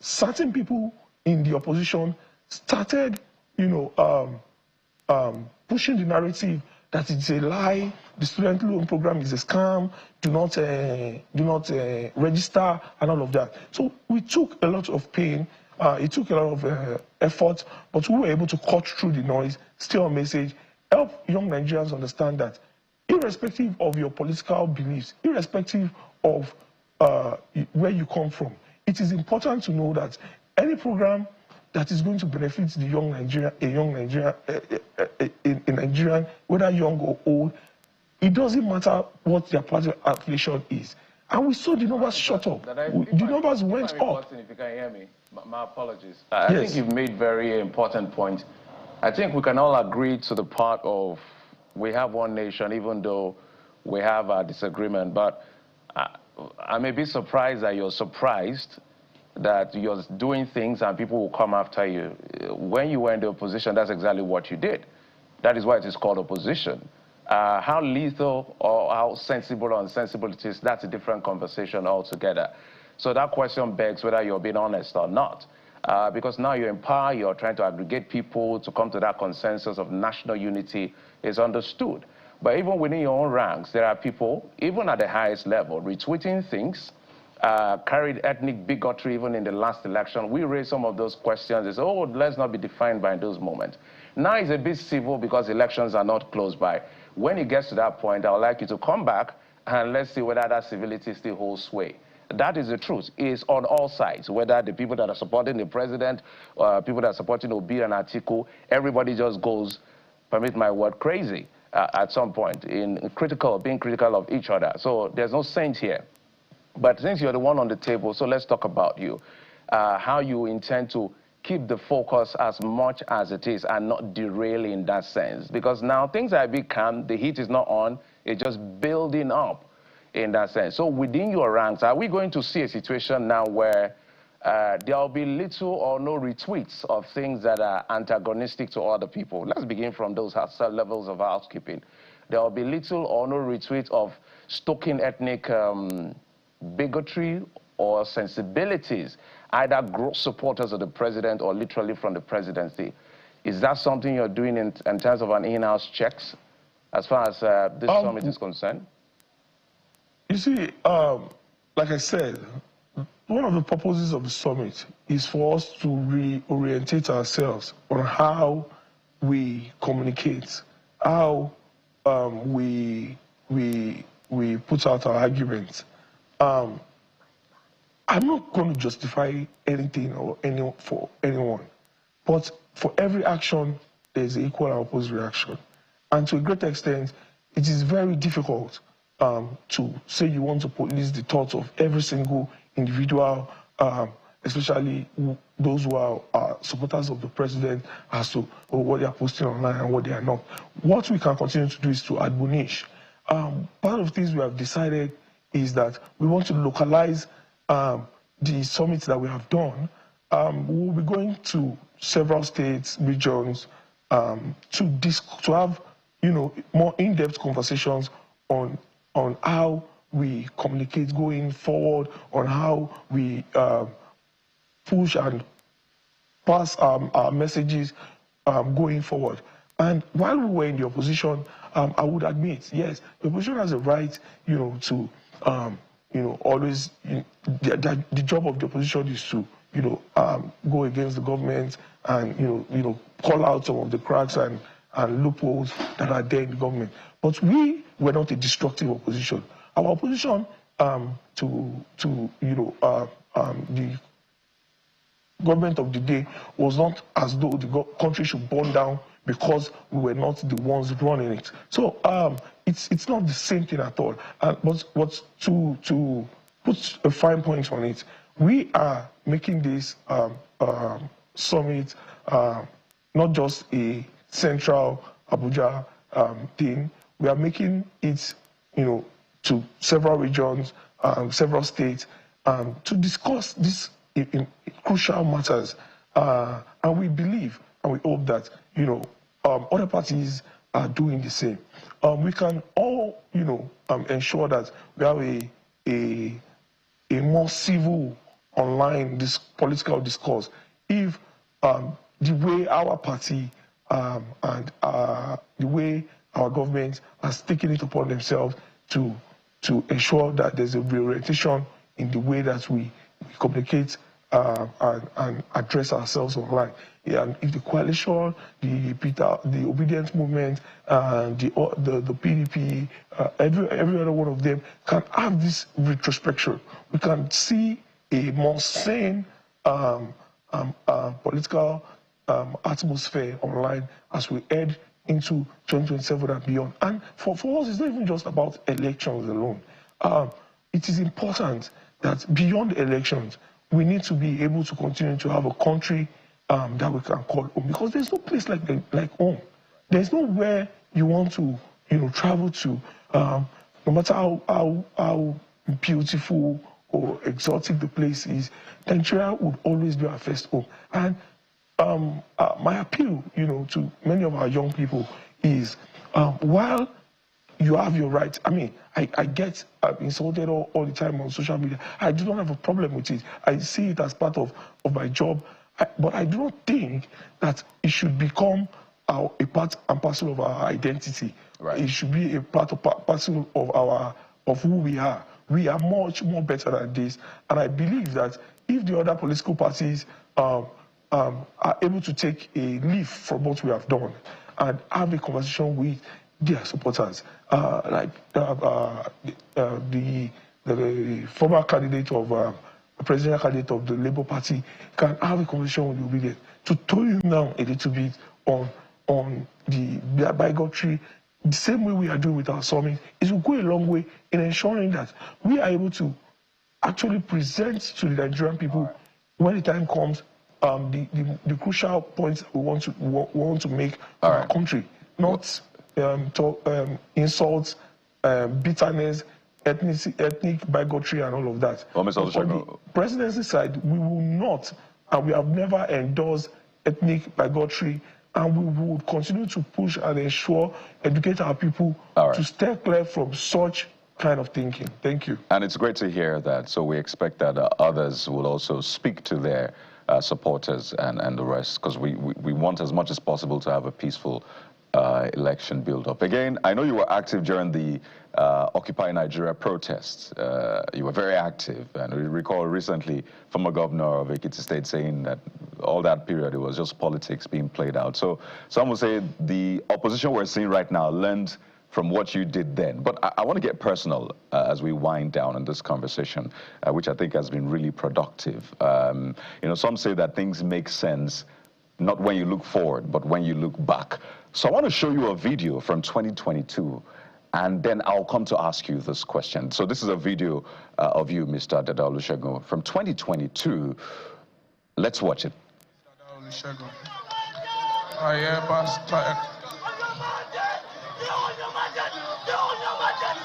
certain people in the opposition started, you know, pushing the narrative that it's a lie, the student loan program is a scam, do not register, and all of that. So we took a lot of pain, it took a lot of effort, but we were able to cut through the noise, stay on message, help young Nigerians understand that irrespective of your political beliefs, irrespective of where you come from, it is important to know that any program that is going to benefit the young Nigerian, a Nigerian, whether young or old, it doesn't matter what their party affiliation is. And we saw the numbers shut up. The numbers went up. If you can hear me, my apologies. I think you've made very important points. I think we can all agree to the part of we have one nation, even though we have a disagreement. But I may be surprised that you're surprised that you're doing things and people will come after you. When you were in the opposition, that's exactly what you did. That is why it is called opposition. How lethal or how sensible or unsensible it is, that's a different conversation altogether. So that question begs whether you're being honest or not. Because now you're in power, you're trying to aggregate people to come to that consensus of national unity is understood. But even within your own ranks, there are people, even at the highest level, retweeting things, carried ethnic bigotry even in the last election. We raised some of those questions. They said, oh, let's not be defined by those moments. Now it's a bit civil because elections are not close by. When it gets to that point, I would like you to come back and let's see whether that civility still holds sway. That is the truth. It's on all sides, whether the people that are supporting the president, people that are supporting Obi and Atiku, everybody just goes, permit my word, crazy at some point in being critical of each other. So there's no saint here. But since you're the one on the table, so let's talk about you, how you intend to keep the focus as much as it is and not derail in that sense. Because now things are a bit calm, the heat is not on, it's just building up in that sense. So within your ranks, are we going to see a situation now where there will be little or no retweets of things that are antagonistic to other people? Let's begin from those levels of housekeeping. There will be little or no retweet of stoking ethnic bigotry or sensibilities, either gross supporters of the president or literally from the presidency. Is that something you're doing in terms of an in-house checks as far as this summit is concerned? You see, like I said, one of the purposes of the summit is for us to reorientate ourselves on how we communicate, how we put out our arguments. I'm not going to justify anything or for anyone, but for every action, there's an equal and opposite reaction. And to a great extent, it is very difficult to say you want to police the thoughts of every single individual, especially those who are supporters of the president, as to what they are posting online and what they are not. What we can continue to do is to admonish. Part of the things we have decided is that we want to localize the summits that we have done. We will be going to several states, regions, to have more in-depth conversations on how we communicate going forward, on how we push and pass our messages going forward. And while we were in the opposition, I would admit, yes, the opposition has a right, to, always, the job of the opposition is to, go against the government and, call out some of the cracks and loopholes that are there in the government. But we were not a destructive opposition. Our opposition to the government of the day was not as though the country should burn down because we were not the ones running it. So it's not the same thing at all. But to put a fine point on it, we are making this summit not just a central Abuja thing. We are making it, to several regions, several states, to discuss these crucial matters. And we believe and we hope that, other parties are doing the same. We can all, ensure that we have a more civil online political discourse if the way our party and the way our government has taken it upon themselves to ensure that there's a reorientation in the way that we communicate and address ourselves online. And if the coalition, the obedience movement, the PDP, every other one of them can have this retrospection, we can see a more sane political atmosphere online as we head into 2027 and beyond. And for us, it's not even just about elections alone. It is important that beyond elections, we need to be able to continue to have a country that we can call home, because there's no place like home. There's nowhere you want to travel to, no matter how beautiful or exotic the place is. Nigeria would always be our first home. And my appeal, to many of our young people is, while you have your right, I mean, I get insulted all the time on social media. I do not have a problem with it. I see it as part of my job. But I do not think that it should become a part and parcel of our identity. Right. It should be a part and parcel of who we are. We are much more better than this. And I believe that if the other political parties are able to take a leaf from what we have done and have a conversation with their supporters, like the former candidate of presidential candidate of the Labour Party, can have a conversation with the obedient to tone him down a little bit on the bigotry, the same way we are doing with our summit. It will go a long way in ensuring that we are able to actually present to the Nigerian people, when the time comes, the crucial points we want to make to our country, not insults, bitterness, ethnic bigotry and all of that. Well, Mr. On the presidency side, we will not, and we have never endorsed ethnic bigotry, and we will continue to push and ensure, educate our people to stay clear from such kind of thinking. Thank you. And it's great to hear that. So we expect that others will also speak to their supporters and the rest, because we want as much as possible to have a peaceful election build-up. Again, I know you were active during the Occupy Nigeria protests. You were very active, and we recall recently former governor of Ekiti State saying that all that period it was just politics being played out. So some will say the opposition we're seeing right now learned from what you did then. But I want to get personal as we wind down on this conversation, which I think has been really productive. You know, some say that things make sense not when you look forward, but when you look back. So I want to show you a video from 2022, and then I'll come to ask you this question. So this is a video of you, Mr. Dada Olusegun, from 2022. Let's watch it. I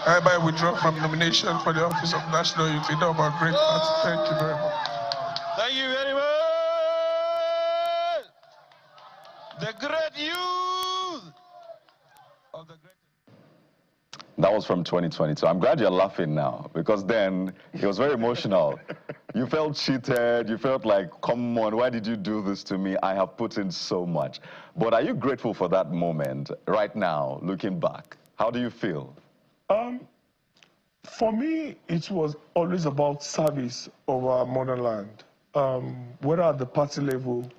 hereby withdraw from nomination for the office of National Youth Leader of our great party. Thank you very much. Thank you very much. The great youth of the great. That was from 2022. I'm glad you're laughing now, because then it was very emotional. You felt cheated. You felt like, come on, why did you do this to me? I have put in so much. But are you grateful for that moment right now, looking back? How do you feel? For me, it was always about service of our motherland, whether at the party level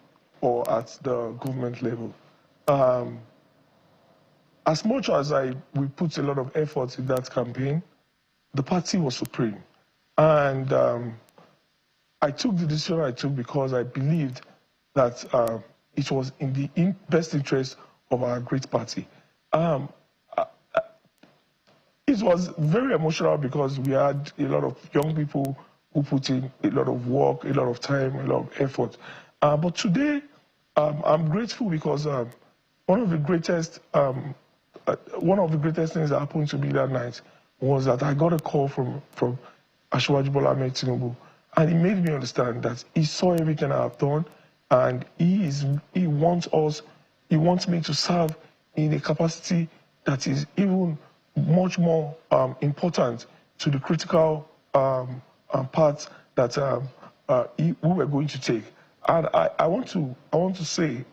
or at the government level. As much as we put a lot of effort in that campaign, the party was supreme. And I took the decision I took because I believed that it was in the best interest of our great party. It was very emotional because we had a lot of young people who put in a lot of work, a lot of time, a lot of effort. But today, I'm grateful because one of the greatest things that happened to me that night was that I got a call from Asiwaju Bola Ahmed Tinubu, and he made me understand that he saw everything I have done, and he wants me to serve in a capacity that is even much more important to the critical parts that we were going to take. And I want to say,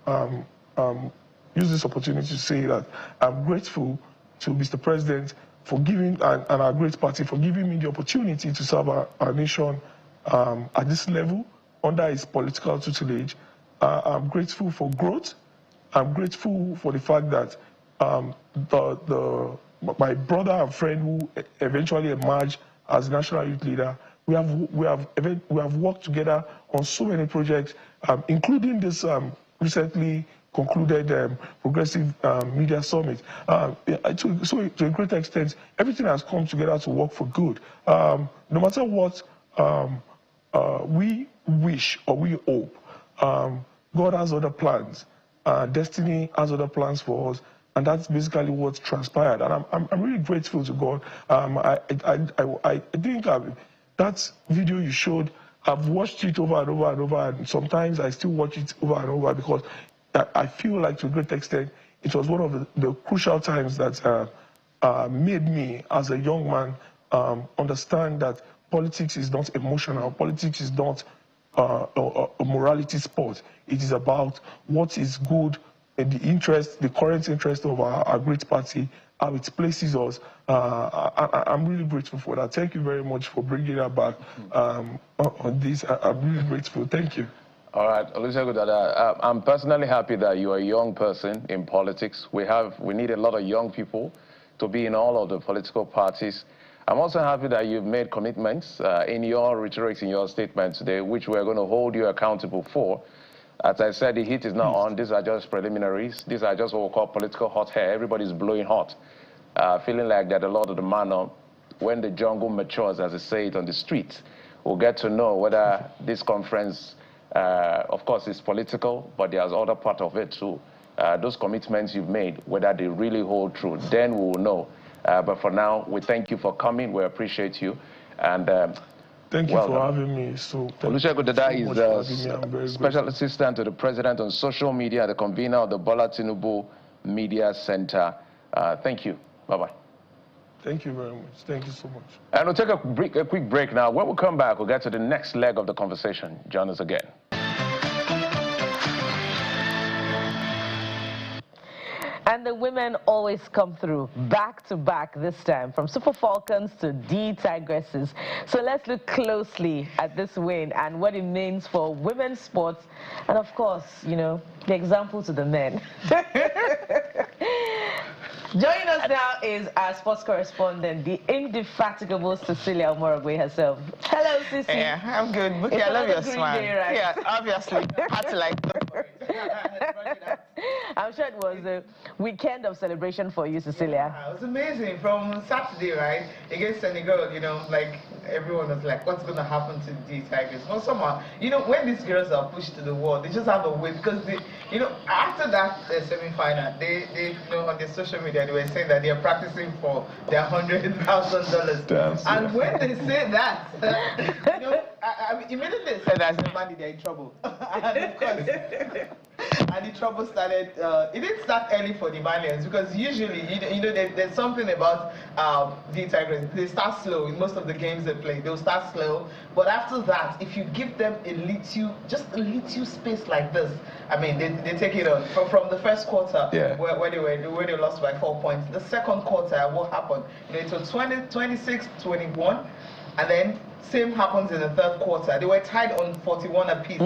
use this opportunity to say that I'm grateful to Mr. President for giving, and our great party for giving me the opportunity to serve our nation at this level under his political tutelage. I'm grateful for growth. I'm grateful for the fact that my brother and friend who eventually emerged as national youth leader, we have worked together on so many projects, including this recently concluded Progressive Media Summit. So to a great extent, everything has come together to work for good. No matter what we wish or we hope, God has other plans. Destiny has other plans for us. And that's basically what transpired. And I'm really grateful to God. I think that video you showed, I've watched it over and over and over, and sometimes I still watch it over and over because I feel like to a great extent it was one of the crucial times that made me, as a young man, understand that politics is not emotional. Politics is not a morality sport. It is about what is good, the current interest of our great party, how it places us. I'm really grateful for that. Thank you very much for bringing that back on this. I'm really grateful. Thank you. All right, Olusegun Dada, I'm personally happy that you're a young person in politics. We need a lot of young people to be in all of the political parties. I'm also happy that you've made commitments in your rhetoric, in your statement today, which we're going to hold you accountable for. As I said, the heat is not on. These are just preliminaries. These are just what we call political hot air. Everybody's blowing hot, feeling like that a lot of the manner, when the jungle matures, as they say it on the street, we'll get to know whether this conference, of course, is political, but there's other part of it too. Those commitments you've made, whether they really hold true, then we will know. But for now, we thank you for coming. We appreciate you. And thank you for having me. Olusegun Dada is the Special Assistant to the President on Social Media, the convener of the Bola Tinubu Media Center. Thank you. Bye-bye. Thank you very much. Thank you so much. And we'll take a quick break now. When we come back, we'll get to the next leg of the conversation. Join us again. And the women always come through, back to back this time, from Super Falcons to D Tigresses. So let's look closely at this win and what it means for women's sports, and of course, you know, the example to the men. Joining us now is our sports correspondent, the indefatigable Cecilia Omorogwe herself. Hello, Cici. Yeah, I'm good. Buki, I love your smile. Day, right? Yeah, obviously. Had to like. I'm sure it was a weekend of celebration for you, Cecilia. Yeah, it was amazing. From Saturday, right, against Senegal, you know, like everyone was like, what's going to happen to the Tigers? Well, somehow, you know, when these girls are pushed to the wall, they just have a way, because they, you know, after that semi-final, they, you know, on their social media, they were saying that they are practicing for their $100,000. And when they say that, you know, I immediately said that as a money, they're in trouble. And of course, and the trouble started, it didn't start early for the Malians, because usually, you know there's something about the Tigers. They start slow in most of the games they play. They'll start slow, but after that, if you give them just a little space like this, I mean, they take it on. From the first quarter, where they lost by 4 points. The second quarter, what happened? You know, it was 26-21, and then same happens in the third quarter. They were tied on 41 apiece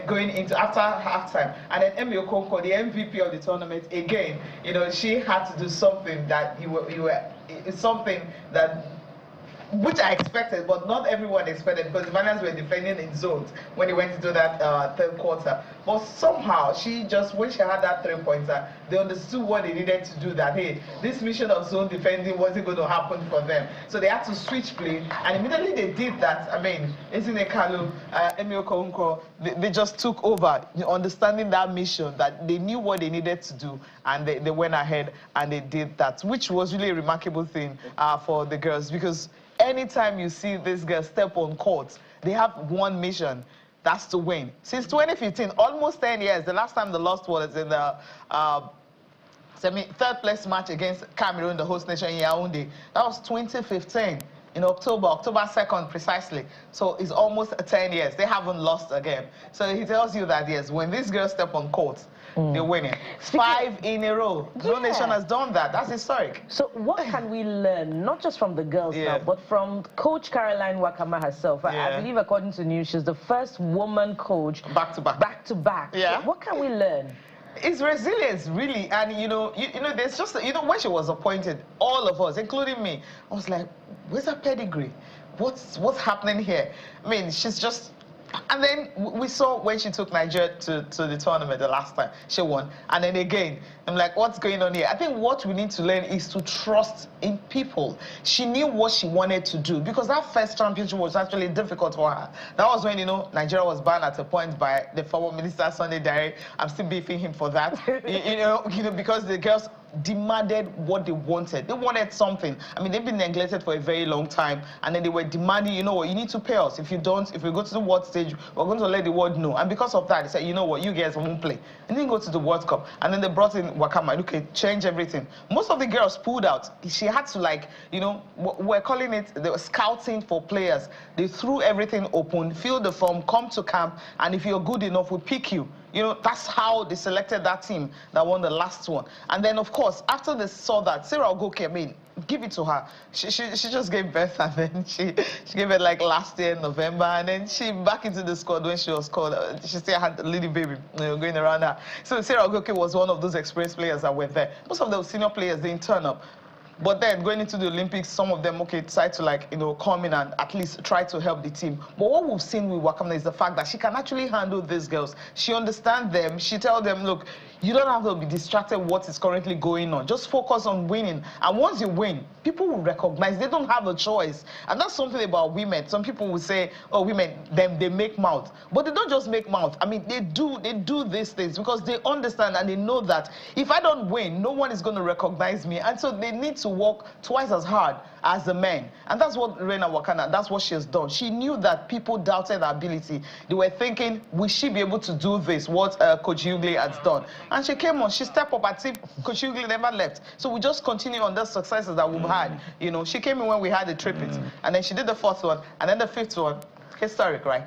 going into after halftime. And then Emi Okonkwo, the MVP of the tournament, again, you know, she had to do something that something that which I expected, but not everyone expected, because the Malians were defending in zones when they went into that third quarter. But somehow, she just, when she had that 3-pointer, they understood what they needed to do, that, hey, this mission of zone defending wasn't going to happen for them. So they had to switch play, and immediately they did that. I mean, Ezine Kalu, Emi Okonkwo, they just took over, understanding that mission, that they knew what they needed to do, and they went ahead and they did that, which was really a remarkable thing for the girls, because anytime you see these girls step on court, they have one mission. That's to win. Since 2015, almost 10 years, the last time they lost was in the third place match against Cameroon, the host nation in Yaoundé. That was 2015. In October 2nd precisely. So it's almost 10 years. They haven't lost again. So he tells you that, yes, when these girls step on court, they're winning. 5 in a row. No nation has done that. That's historic. So what can we learn, not just from the girls now, but from Coach Caroline Wakama herself? I believe, according to news, she's the first woman coach. Back to back. Yeah. What can we learn? It's resilience, really. And, you know, there's just, you know, when she was appointed, all of us, including me, I was like, where's her pedigree? What's happening here? I mean, she's just... And then we saw when she took Nigeria to the tournament the last time, she won. And then again, I'm like, what's going on here? I think what we need to learn is to trust in people. She knew what she wanted to do, because that first championship was actually difficult for her. That was when, you know, Nigeria was banned at a point by the former minister, Sunday Dare. I'm still beefing him for that. you know, because the girls demanded what they wanted. They wanted something. I mean, they've been neglected for a very long time, and then they were demanding, you know what, you need to pay us. If you don't, if we go to the world stage, we're going to let the world know. And because of that, they said, you know what, you guys won't play. And then go to the World Cup. And then they brought in Wakama, okay, change everything. Most of the girls pulled out. She had to, like, you know, we're calling it, they were scouting for players. They threw everything open, filled the form, come to camp, and if you're good enough, we'll pick you. You know, that's how they selected that team that won the last one. And then, of course, after they saw that, Sarah Ogoke, I mean, give it to her. She just gave birth, and then she gave it like last year in November, and then she back into the squad when she was called. She still had a little baby, you know, going around her. So Sarah Ogoke was one of those experienced players that were there. Most of the senior players didn't turn up. But then going into the Olympics, some of them, okay, decide to, like, you know, come in and at least try to help the team. But what we've seen with Wakama is the fact that she can actually handle these girls. She understands them. She tells them, look, you don't have to be distracted what is currently going on. Just focus on winning. And once you win, people will recognize. They don't have a choice. And that's something about women. Some people will say, oh, women, they make mouth. But they don't just make mouth. I mean, they do these things because they understand and they know that if I don't win, no one is going to recognize me. And so they need to work twice as hard as the men. And that's what Reina Wakana, that's what she has done. She knew that people doubted her ability. They were thinking, will she be able to do this, what Coach Hughley has done? And she came on, she stepped up as if Coach Hughley never left. So we just continue on the successes that we've had. You know, she came in when we had the triplet, and then she did the fourth one, and then the fifth one. Historic, right?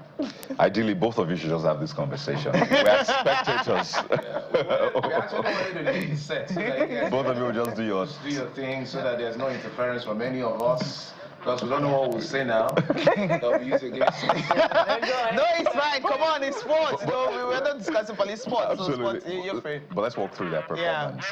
Ideally, both of you should just have this conversation. We're spectators. We actually wanted to do the set. So that Both of you will just do yours. Do your thing so that there's no interference from any of us. Because we don't know what we'll say now. They'll be used against us. No, it's fine. Come on, it's sports. No, we were not discussing police sports. Absolutely. So sports, you're free. But let's walk through their performance.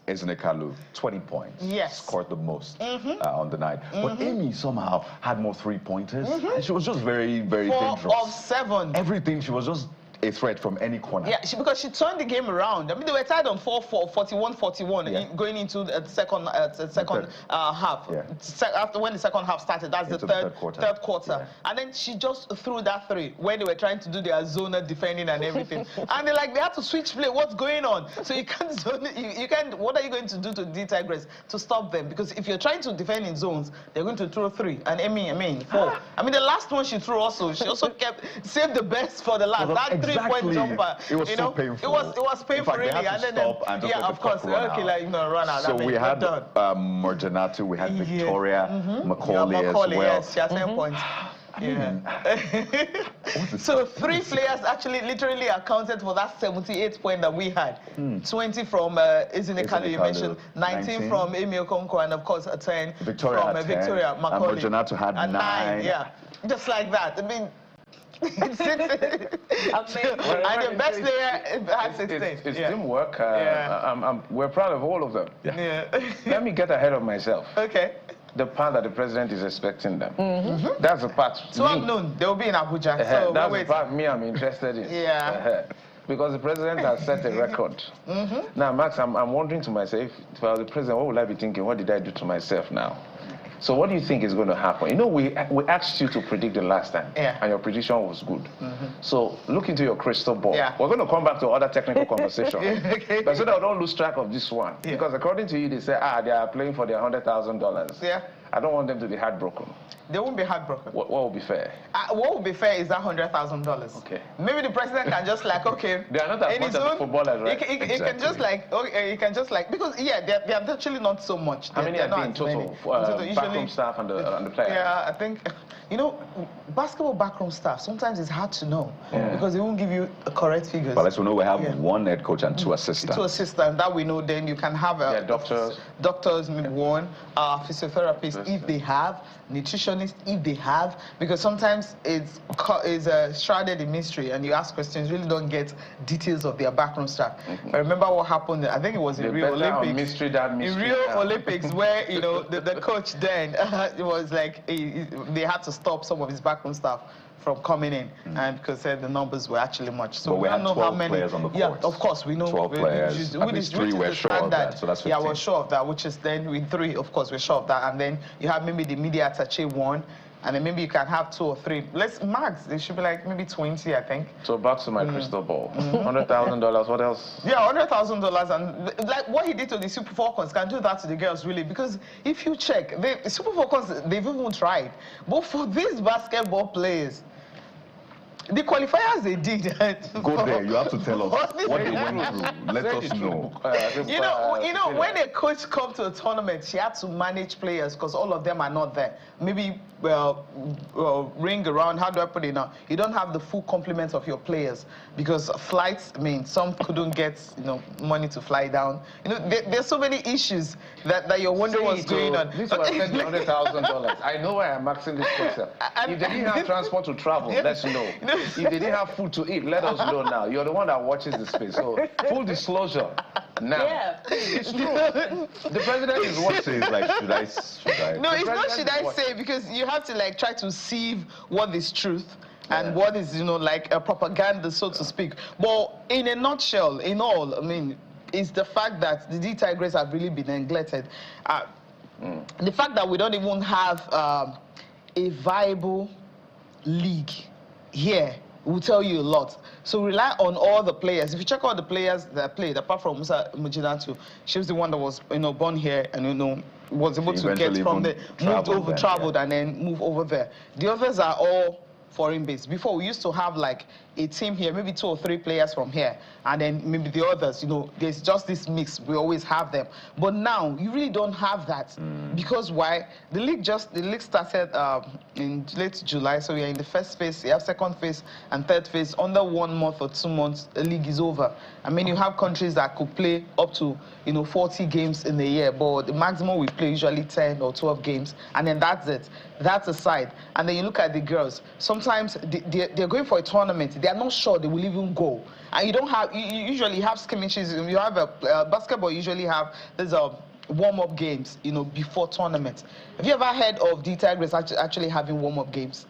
Ezinekalu, 20 points. Yes. Scored the most on the night. But Amy somehow had more three-pointers. And she was just very, very dangerous. 4 of 7. Everything, she was just a threat from any corner. Yeah, because she turned the game around. I mean, they were tied on 4-4, 41-41 going into the second half. Yeah. After when the second half started, that's the third quarter. Yeah. And then she just threw that 3 when they were trying to do their zona defending and everything. And they had to switch play. What's going on? So you can't zone. You can't. What are you going to do to the Tigers to stop them? Because if you're trying to defend in zones, they're going to throw 3. And Amy, 4. I mean, the last one she threw also. She also saved the best for the last. That 3-point jumper. It was so painful. It was painful, really. And then yeah, of course. Okay, run out. So we had Morjanatu, we had Victoria, Macaulay as well. Yes, she has 10 points. Yeah. So 3 players actually literally accounted for that 78 point that we had. 20 from Ezinekalu, you mentioned, 19 from Amy Okonkwo, and of course 10 Victoria from Victoria Macaulay. And Morjanatu had 9. Yeah, just like that. I mean, and the best player had 16. It's teamwork. We're proud of all of them. Yeah. Let me get ahead of myself. Okay. The part that the president is expecting them. That's the part. So I'm known. They will be in Abuja. So that's the part I'm interested in. Yeah. Because the president has set a record. Now, Max, I'm wondering to myself, if I was the president, what would I be thinking? What did I do to myself now? So what do you think is going to happen? You know, we asked you to predict the last time, and your prediction was good. So look into your crystal ball. We're going to come back to other technical conversation. But so that I don't lose track of this one. Because according to you, they say, they are playing for their $100,000. Yeah. I don't want them to be heartbroken. They won't be heartbroken. What would be fair? What would be fair is that $100,000. Okay. Maybe the president can just okay. They are not as much as the footballers, right? He can just he can just because they are actually not so much. How many are in total? Backroom staff and the players. Yeah, I think basketball backroom staff sometimes it's hard to know because they won't give you correct figures. But as we know, we have 1 head coach and 2 assistants. 2 assistants that we know. Then you can have doctors, maybe 1 physiotherapist if they have, nutritionist if they have, because sometimes it's shrouded in mystery and you ask questions, really don't get details of their backroom staff. I remember what happened, I think it was in Rio Olympics. In Rio Olympics where, the coach then, it was like, they had to stop some of his backroom staff from coming in, and because the numbers were actually much. So we don't know how many players on the court. Yeah, of course we know 12 players. At least 3 were sure of that. So that's 15. Yeah, we're sure of that. Which is then with 3, of course, we're sure of that. And then you have maybe the media attaché 1, and then maybe you can have 2 or 3. Max, they should be like maybe 20, I think. So back to my crystal ball. $100,000. What else? Yeah, $100,000, and like what he did to the Super Falcons can do that to the girls, really. Because if you check, the Super Falcons, they've even tried. But for these basketball players, the qualifiers they did. Go there. You have to tell us what they went through. Let us know. When a coach comes to a tournament, she had to manage players because all of them are not there. Maybe ring around. How do I put it now? You don't have the full complement of your players because flights. I mean, some couldn't get money to fly down. There's so many issues that you're wondering what's going on. This was $100,000. I know why I'm maxing this question. If they didn't have transport to travel, let's know. If they didn't have food to eat, let us know now. You're the one that watches the space. So full disclosure now. Yeah. It's true. The president is watching. Like, should I? No, it's not should I say, because you have to try to sieve what is truth and what is, like a propaganda, so to speak. But in a nutshell, in all, I mean, it's the fact that the Tigers have really been neglected. The fact that we don't even have a viable league here will tell you a lot. So rely on all the players. If you check all the players that played, apart from Musa Mujinatu, she was the one that was born here and was able to get from the traveled and then move over there. The others are all foreign base. Before, we used to have like a team here, maybe 2 or 3 players from here, and then maybe the others, you know, there's just this mix. We always have them. But now, you really don't have that. Because why? The league started in late July, so we are in the first phase, you have second phase and third phase. Under 1 month or 2 months, the league is over. I mean, you have countries that could play up to, you know, 40 games in a year, but the maximum we play usually 10 or 12 games, and then that's it. That's aside. And then you look at the girls. Sometimes they're going for a tournament. They are not sure they will even go. And you don't have, you usually have skirmishes. You have a basketball, you usually have, there's a warm-up games, you know, before tournaments. Have you ever heard of the Tigers actually having warm-up games?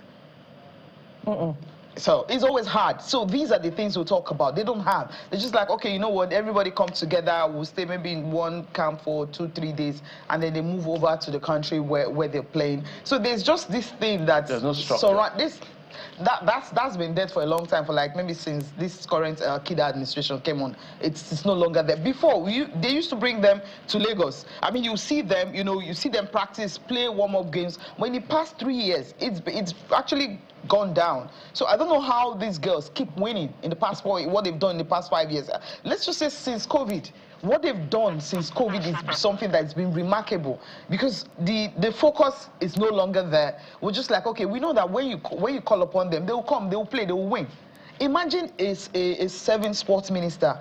So it's always hard. So these are the things we'll talk about. They don't have. They're just like, okay, you know what, everybody comes together, we'll stay maybe in one camp for 2-3 days, and then they move over to the country where they're playing. So there's just this thing that there's no structure. That's been dead for a long time, for like maybe since this current Kida administration came on. It's no longer there. Before, they used to bring them to Lagos. I mean, you see them, you know, you see them practice, play warm-up games. But in the past 3 years, it's actually gone down. So I don't know how these girls keep winning in the past what they've done in the past 5 years. Let's just say since COVID. What they've done since COVID is something that's been remarkable, because the focus is no longer there. We're just like, okay, we know that when you call upon them, they will come, they will play, they will win. Imagine a 7 sports minister,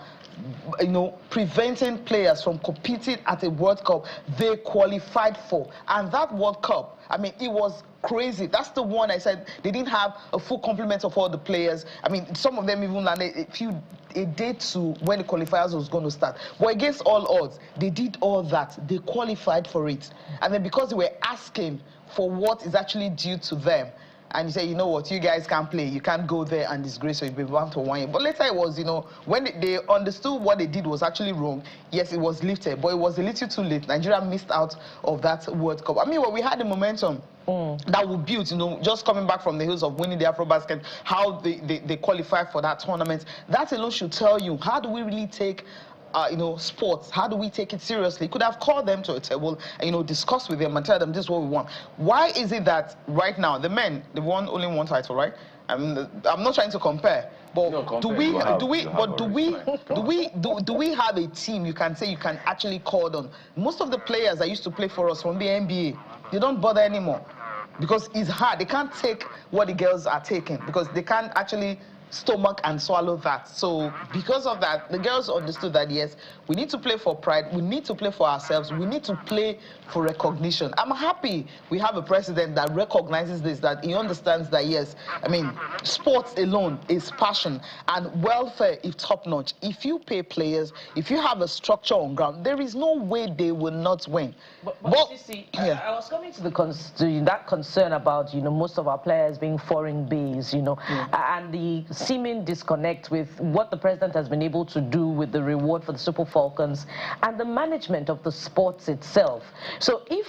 you know, preventing players from competing at a World Cup they qualified for. And that World Cup, I mean, it was crazy. That's the one I said they didn't have a full complement of all the players. I mean, some of them even landed a day to when the qualifiers was going to start. But against all odds, they did all that. They qualified for it. And then because they were asking for what is actually due to them, and you say, you know what, you guys can't play. You can't go there and disgrace or you'll be bound to 1 year. But later it was, you know, when they understood what they did was actually wrong, yes, it was lifted, but it was a little too late. Nigeria missed out of that World Cup. I mean, well, we had the momentum that we built, you know, just coming back from the hills of winning the AfroBasket, how they qualified for that tournament. That alone should tell you, how do we really take you know, sports, how do we take it seriously? Could have called them to a table and, you know, discuss with them and tell them this is what we want. Why is it that right now, the men, they've won only 1 title, right? I'm not trying to compare, but do we have a team you can say you can actually call on? Most of the players that used to play for us from the NBA, they don't bother anymore because it's hard. They can't take what the girls are taking because they can't actually stomach and swallow that. So because of that, the girls understood that yes, we need to play for pride, we need to play for ourselves, we need to play for recognition. I'm happy we have a president that recognizes this, that he understands that yes, I mean, sports alone is passion and welfare is top-notch. If you pay players, if you have a structure on ground, there is no way they will not win. But you see, yeah. I was coming to that concern about, you know, most of our players being foreign-based, you know, and the seeming disconnect with what the president has been able to do with the reward for the Super Falcons and the management of the sports itself. So if,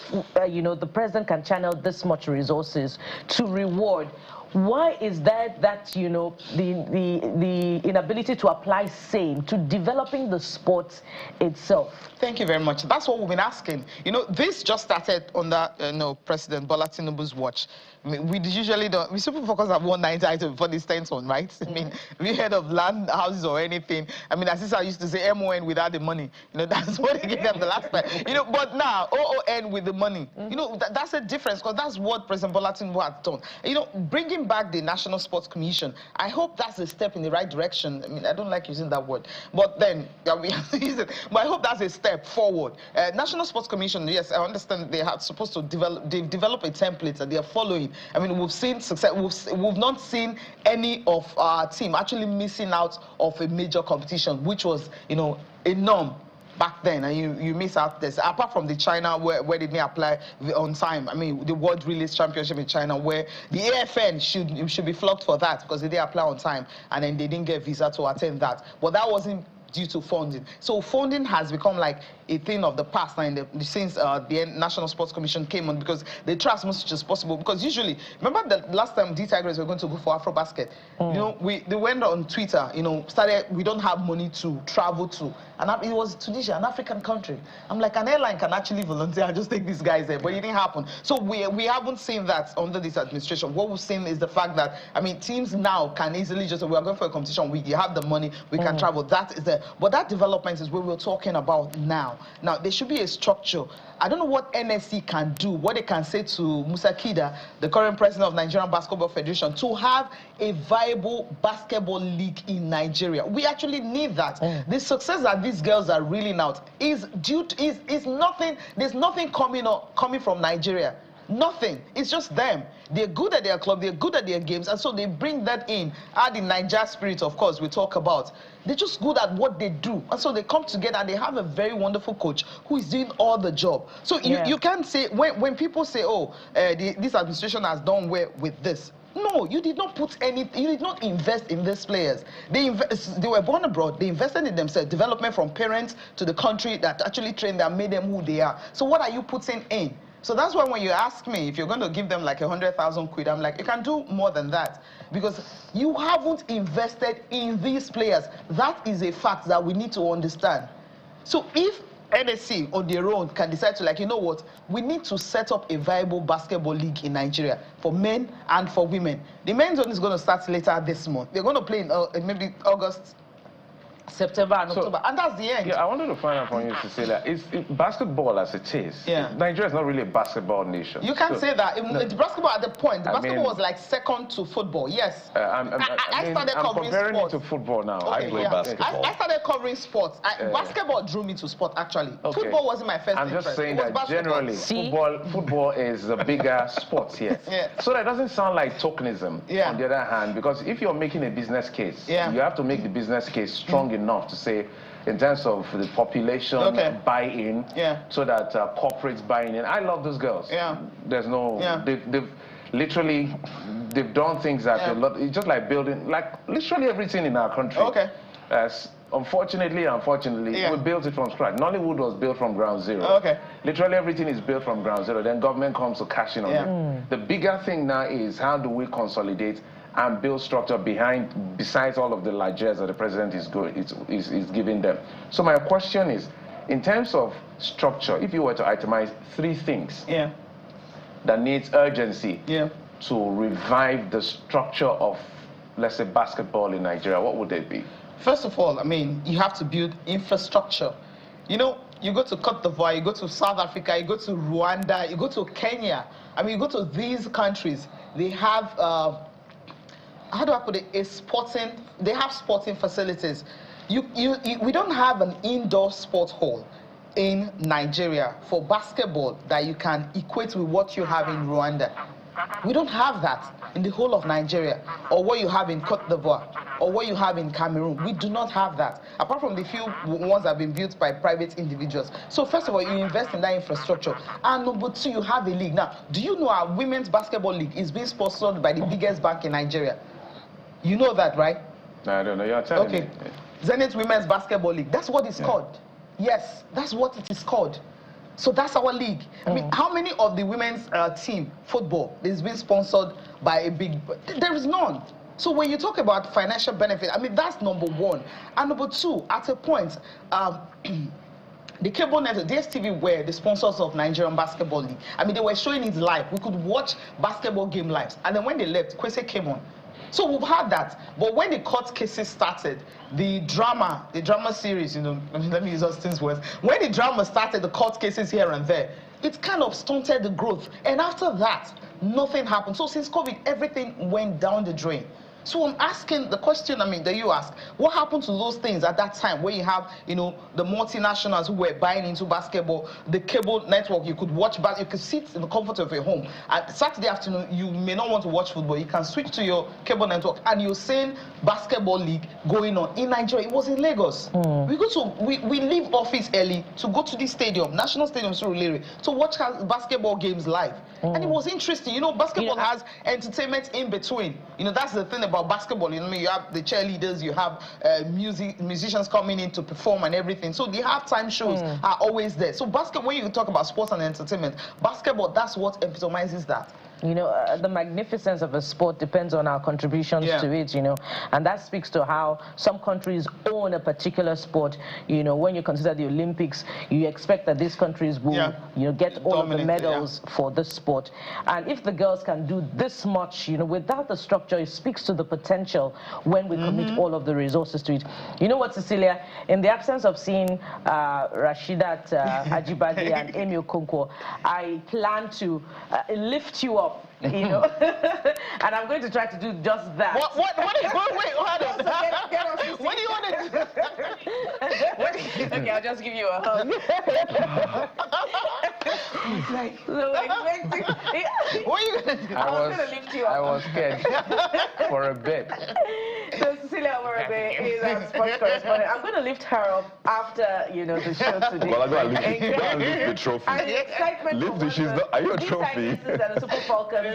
you know, the president can channel this much resources to reward, why is that, you know, the inability to apply same to developing the sport itself? Thank you very much. That's what we've been asking. You know, this just started under, you know, President Bola Tinubu's watch. I mean, we usually don't, we Super Falcons have won 9 titles before this 10th one, right? I mean, we heard of land houses or anything. I mean, as I used to say, MON without the money. You know, that's what they gave them the last time. You know, but now, OON with the money. You know, that's a difference because that's what President Bola Tinubu has done. You know, bringing back the National Sports Commission, I hope that's a step in the right direction. I mean, I don't like using that word, but then we have to use it. But I hope that's a step forward. National Sports Commission, yes, I understand they are supposed to develop a template that they are following. I mean, we've seen success. We've not seen any of our team actually missing out of a major competition, which was, you know, a norm back then, and you miss out this. Apart from the China where they didn't apply on time. I mean, the World Relays Championship in China, where the AFN should be flogged for that because they didn't apply on time, and then they didn't get visa to attend that. But that wasn't due to funding. So funding has become like a thing of the past now since the National Sports Commission came on, because they try as much as possible. Because usually, remember the last time D Tigers were going to go for AfroBasket, you know, they went on Twitter, you know, we don't have money to travel to, and it was Tunisia, an African country. I'm like, an airline can actually volunteer and just take these guys there, but it didn't happen. So we haven't seen that under this administration. What we've seen is the fact that, I mean, teams now can easily just, we are going for a competition, we have the money, we can travel. That is there. But that development is what we're talking about now. Now, there should be a structure. I don't know what NSC can do, what they can say to Musa Kida, the current president of Nigerian Basketball Federation, to have a viable basketball league in Nigeria. We actually need that. The success that these girls are reeling out is due to, is nothing, there's nothing coming from Nigeria. Nothing. It's just them. They're good at their club, they're good at their games, and so they bring that in. Add the Niger spirit, of course, we talk about. They're just good at what they do. And so they come together and they have a very wonderful coach who is doing all the job. So you can't say, when people say, oh, this administration has done well with this. No, you did not put anything, you did not invest in these players. They were born abroad, they invested in themselves, development from parents to the country that actually trained them, made them who they are. So what are you putting in? So that's why when you ask me if you're going to give them like 100,000 quid, I'm like, you can do more than that, because you haven't invested in these players. That is a fact that we need to understand. So if NSC on their own can decide to, like, you know what, we need to set up a viable basketball league in Nigeria for men and for women. The men's one is going to start later this month. They're going to play in maybe August, September and October, and that's the end. Yeah, I wanted to find out from you, Cecilia, basketball as it is, Nigeria is not really a basketball nation. You can't say that. The basketball at the point, the basketball was like second to football, yes. I started covering comparing sports. It to football now. Okay, I play basketball. I started covering sports. Basketball drew me to sport, actually. Okay. Football wasn't my first interest. I'm just saying that generally, football is a bigger sport here. So that doesn't sound like tokenism, on the other hand, because if you're making a business case, you have to make the business case strong enough to say, in terms of the population buy-in, so that corporates buy-in. And I love those girls. There's no, they've literally, they've done things that a lot, it's just like building, like literally everything in our country. Unfortunately, we built it from scratch. Nollywood was built from ground zero. Literally everything is built from ground zero. Then government comes to cash in on it. The bigger thing now is, how do we consolidate and build structure besides all of the largesse that the president is giving them. So my question is, in terms of structure, if you were to itemize 3 things that needs urgency to revive the structure of, let's say, basketball in Nigeria, what would they be? First of all, I mean, you have to build infrastructure. You know, you go to Cote d'Ivoire, you go to South Africa, you go to Rwanda, you go to Kenya. I mean, you go to these countries, they have how do I put it? They have sporting facilities. We don't have an indoor sport hall in Nigeria for basketball that you can equate with what you have in Rwanda. We don't have that in the whole of Nigeria, or what you have in Cote d'Ivoire, or what you have in Cameroon. We do not have that, apart from the few ones that have been built by private individuals. So first of all, you invest in that infrastructure. And number 2, you have a league. Now, do you know our women's basketball league is being sponsored by the biggest bank in Nigeria? You know that, right? No, I don't know. You're telling me. Zenith Women's Basketball League. That's what it's called. Yes, that's what it is called. So that's our league. I mean, how many of the women's team, football, is being sponsored by a big... There is none. So when you talk about financial benefit, I mean, that's number 1. And number 2, at a point, the cable network, DSTV, were the sponsors of Nigerian Basketball League. I mean, they were showing it live. We could watch basketball game live. And then when they left, Kwesi came on. So we've had that. But when the court cases started, the drama series, you know, let me use Austin's words. When the drama started, the court cases here and there, it kind of stunted the growth. And after that, nothing happened. So since COVID, everything went down the drain. So I'm asking the question, I mean, that you ask, what happened to those things at that time where you have, you know, the multinationals who were buying into basketball, the cable network, you could watch, you could sit in the comfort of your home. And Saturday afternoon, you may not want to watch football. You can switch to your cable network and you're seeing basketball league going on. In Nigeria, it was in Lagos. We leave office early to go to the stadium, National Stadium, to watch basketball games live. And it was interesting. You know, basketball has entertainment in between. You know, that's the thing about about basketball, you know, you have the cheerleaders, you have musicians coming in to perform and everything. So the halftime shows are always there. So basketball, when you talk about sports and entertainment, basketball, that's what epitomizes that. You know, the magnificence of a sport depends on our contributions to it, you know, and that speaks to how some countries own a particular sport. You know, when you consider the Olympics, you expect that these countries will, you know, get all of the medals for this sport. And if the girls can do this much, you know, without the structure, it speaks to the potential when we commit all of the resources to it. You know what, Cecilia? In the absence of seeing Rashidat Ajibade and Amy Okonkwo, I plan to lift you up. You know, and I'm going to try to do just that. Wait, hold on. What do you want to do? Okay, I'll just give you a hug. It's like, so expecting. What are you going to do? I was going to lift you up. I was scared for a bit. So Cecilia Omorebe is our sports correspondent. I'm going to lift her up after, you know, the show today. Well, I'm going to lift the trophy. And the excitement lift the shoes. Are you a trophy? That the Super Falcons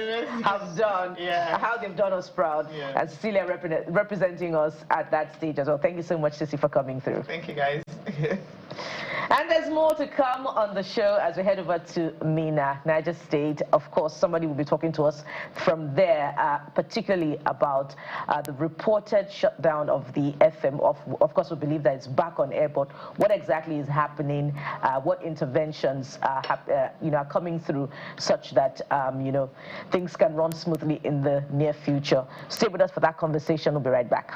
have done, how they've done us proud, and Cecilia representing us at that stage as well. Thank you so much, Cici, for coming through. Thank you, guys. And there's more to come on the show as we head over to Mina, Niger State. Of course, somebody will be talking to us from there, particularly about the reported shutdown of the FM. Of course, we believe that it's back on air, but what exactly is happening? What interventions are coming through such that you know, things can run smoothly in the near future? Stay with us for that conversation. We'll be right back.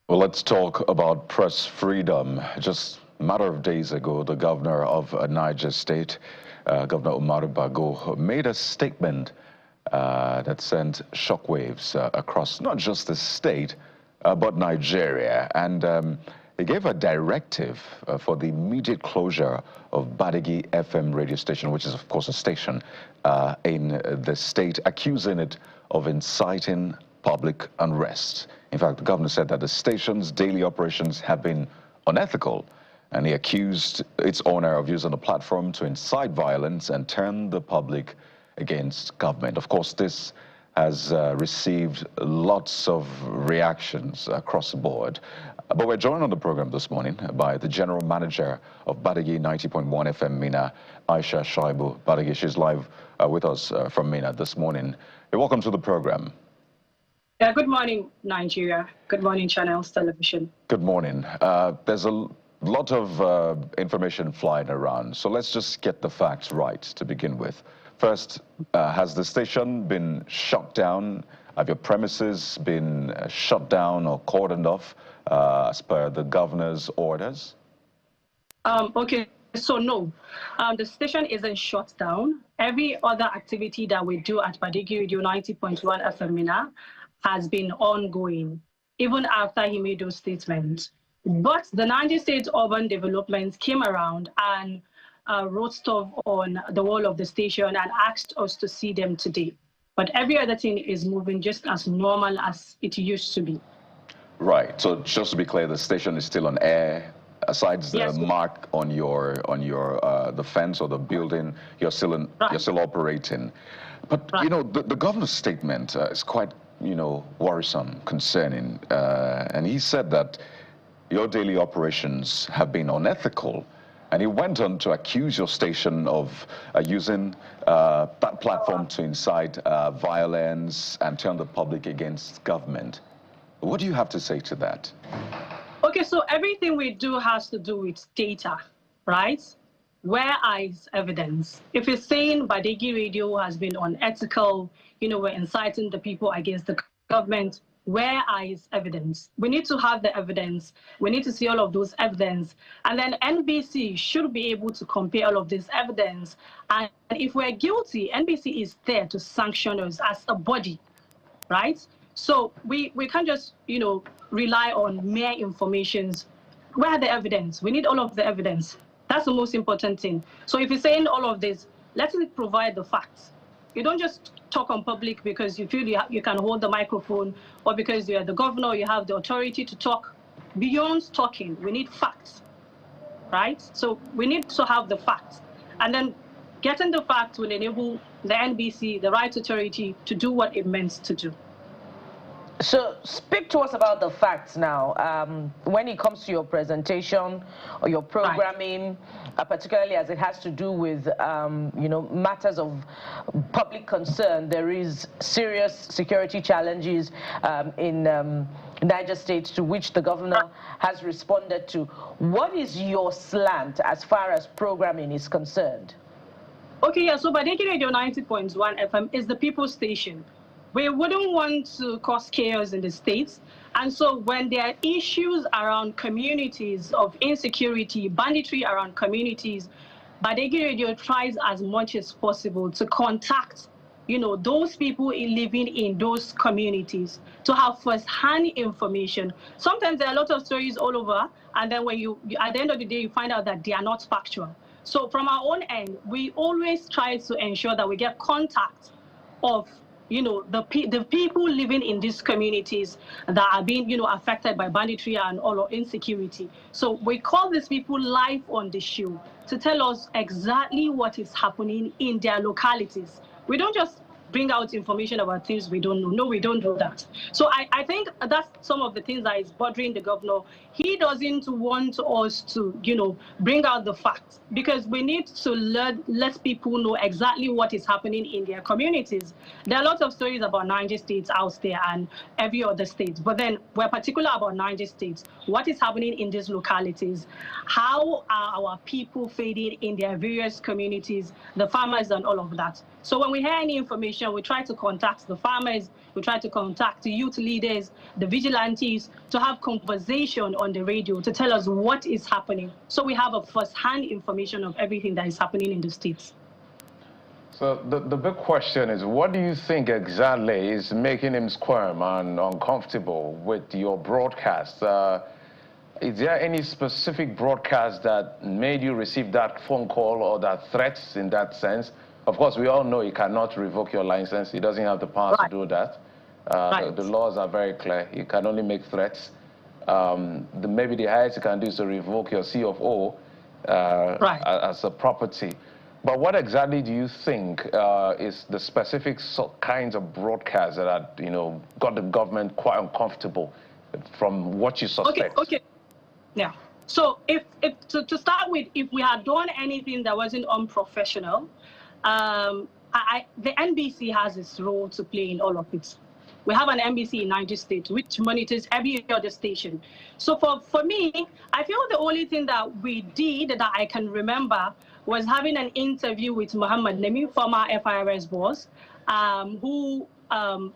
Well, let's talk about press freedom. Just a matter of days ago, the governor of Niger State, Governor Umaru Bago, made a statement that sent shockwaves across not just the state, but Nigeria. And he gave a directive for the immediate closure of Badegi FM radio station, which is, of course, a station in the state, accusing it of inciting public unrest. In fact, the governor said that the station's daily operations have been unethical, and he accused its owner of using the platform to incite violence and turn the public against government. Of course, this has received lots of reactions across the board. But we're joined on the program this morning by the general manager of Badegi 90.1 FM Mina, Aisha Shaibu Badegi. She's live with us from Mina this morning. Welcome to the program. Yeah, good morning, Nigeria. Good morning, Channels Television. Good morning. There's a lot of information flying around, so let's just get the facts right to begin with. First, has the station been shut down? Have your premises been shut down or cordoned off as per the governor's orders? Okay, so no, the station isn't shut down. Every other activity that we do at Badegi Radio 90.1 FM Mina has been ongoing, even after he made those statements. But the Niger State Urban Development came around and wrote stuff on the wall of the station and asked us to see them today. But every other thing is moving just as normal as it used to be. Right. So just to be clear, the station is still on air. Aside the mark on your the fence or the building, you're still you're still operating. But you know, the governor's statement is quite, you know, worrisome, concerning, and he said that your daily operations have been unethical, and he went on to accuse your station of using that platform to incite violence and turn the public against government. What do you have to say to that? Okay, so everything we do has to do with data, right? Where is evidence? If you're saying Badegi Radio has been unethical, you know, we're inciting the people against the government, where is evidence? We need to have the evidence. We need to see all of those evidence. And then NBC should be able to compare all of this evidence. And if we're guilty, NBC is there to sanction us as a body, right? So we can't just, you know, rely on mere informations. Where are the evidence? We need all of the evidence. That's the most important thing. So if you're saying all of this, let it provide the facts. You don't just talk on public because you feel you can hold the microphone, or because you're the governor, you have the authority to talk. Beyond talking, we need facts, right? So we need to have the facts. And then getting the facts will enable the NBC, the rights authority, to do what it meant to do. So speak to us about the facts now. When it comes to your presentation or your programming, particularly as it has to do with matters of public concern, there is serious security challenges in Niger State, to which the governor has responded to. What is your slant as far as programming is concerned? Okay, yeah, so Badegi Radio 90.1 FM is the people's station. We wouldn't want to cause chaos in the states. And so when there are issues around communities of insecurity, banditry around communities, Badegi Radio tries as much as possible to contact, those people living in those communities, to have first-hand information. Sometimes there are a lot of stories all over, and then when at the end of the day, you find out that they are not factual. So from our own end, we always try to ensure that we get contact of the people living in these communities that are being, affected by banditry and all insecurity. So we call these people live on the show to tell us exactly what is happening in their localities. We don't just bring out information about things we don't know. No, we don't do that. So I think that's some of the things that is bothering the governor. He doesn't want us to, bring out the facts, because we need to let people know exactly what is happening in their communities. There are lots of stories about Niger State out there and every other state, but then we're particular about Niger State. What is happening in these localities? How are our people fading in their various communities, the farmers and all of that? So when we hear any information, we try to contact the farmers, we try to contact the youth leaders, the vigilantes, to have conversation on the radio to tell us what is happening. So we have a first-hand information of everything that is happening in the states. So the big question is, what do you think exactly is making him squirm and uncomfortable with your broadcast? Is there any specific broadcast that made you receive that phone call or that threats in that sense? Of course, we all know he cannot revoke your license. He doesn't have the power to do that. The laws are very clear. He can only make threats. Maybe the highest he can do is to revoke your C of O as a property. But what exactly do you think is the specific kinds of broadcasts that are, got the government quite uncomfortable from what you suspect? Okay. Yeah. So to start with, if we had done anything that wasn't unprofessional, the NBC has its role to play in all of it. We have an NBC in Niger State, which monitors every other station. So for me, I feel the only thing that we did that I can remember was having an interview with Muhammad Nemi, former FIRS boss, who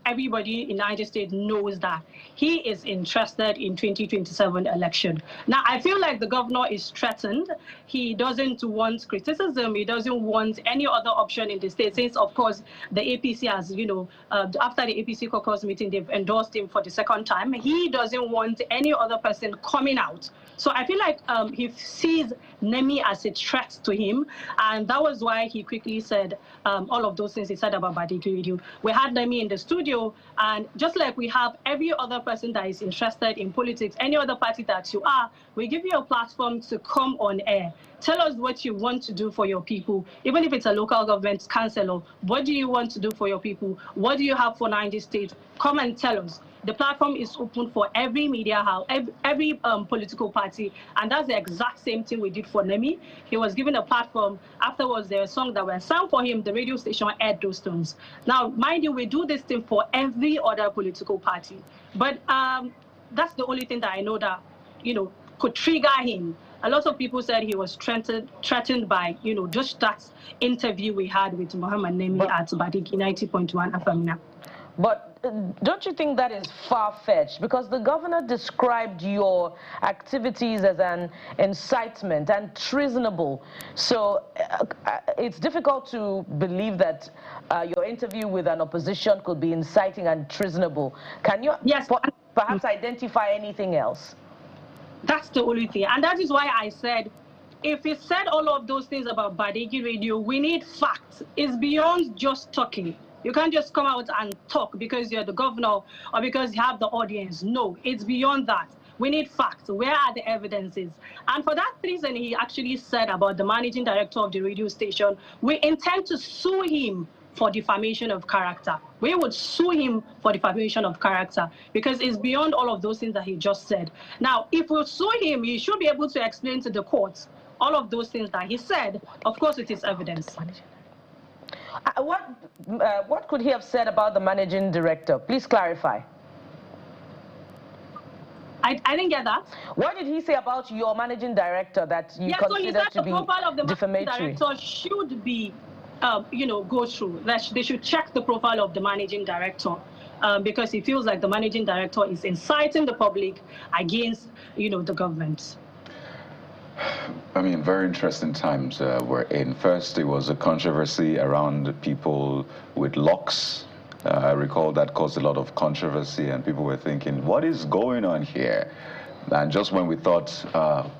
everybody in Niger State knows that he is interested in 2027 election. Now, I feel like the governor is threatened. He doesn't want criticism. He doesn't want any other option in the state, since, of course, the APC has, after the APC caucus meeting, they've endorsed him for the second time. He doesn't want any other person coming out. So I feel like he sees Nemi as a threat to him, and that was why he quickly said all of those things he said about Badegi Radio. We had Nemi in the studio, and just like we have every other person that is interested in politics, any other party that you are, we give you a platform to come on air. Tell us what you want to do for your people, even if it's a local government councillor. What do you want to do for your people? What do you have for Niger State? Come and tell us. The platform is open for every media house, every political party, and that's the exact same thing we did for Nemi. He was given a platform. Afterwards, there were songs that were sung for him. The radio station aired those tunes. Now, mind you, we do this thing for every other political party, but that's the only thing that I know that could trigger him. A lot of people said he was threatened by just that interview we had with Muhammad Nemi at Badegi 90.1 FM. But don't you think that is far-fetched? Because the governor described your activities as an incitement and treasonable. So it's difficult to believe that your interview with an opposition could be inciting and treasonable. Can you perhaps identify anything else? That's the only thing. And that is why I said, if he said all of those things about Badegi Radio, we need facts. It's beyond just talking. You can't just come out and talk because you're the governor or because you have the audience. No, it's beyond that. We need facts. Where are the evidences? And for that reason, he actually said about the managing director of the radio station, we intend to sue him for defamation of character. We would sue him for defamation of character because it's beyond all of those things that he just said. Now, if we sue him, he should be able to explain to the courts all of those things that he said. Of course, it is evidence. What could he have said about the managing director? Please clarify. I didn't get that. What did he say about your managing director that you consider to be defamatory? The profile of the managing director should be, go through. They should check the profile of the managing director because he feels like the managing director is inciting the public against, the government. I mean, very interesting times we're in. First, it was a controversy around people with locks. I recall that caused a lot of controversy, and people were thinking, what is going on here? And just when we thought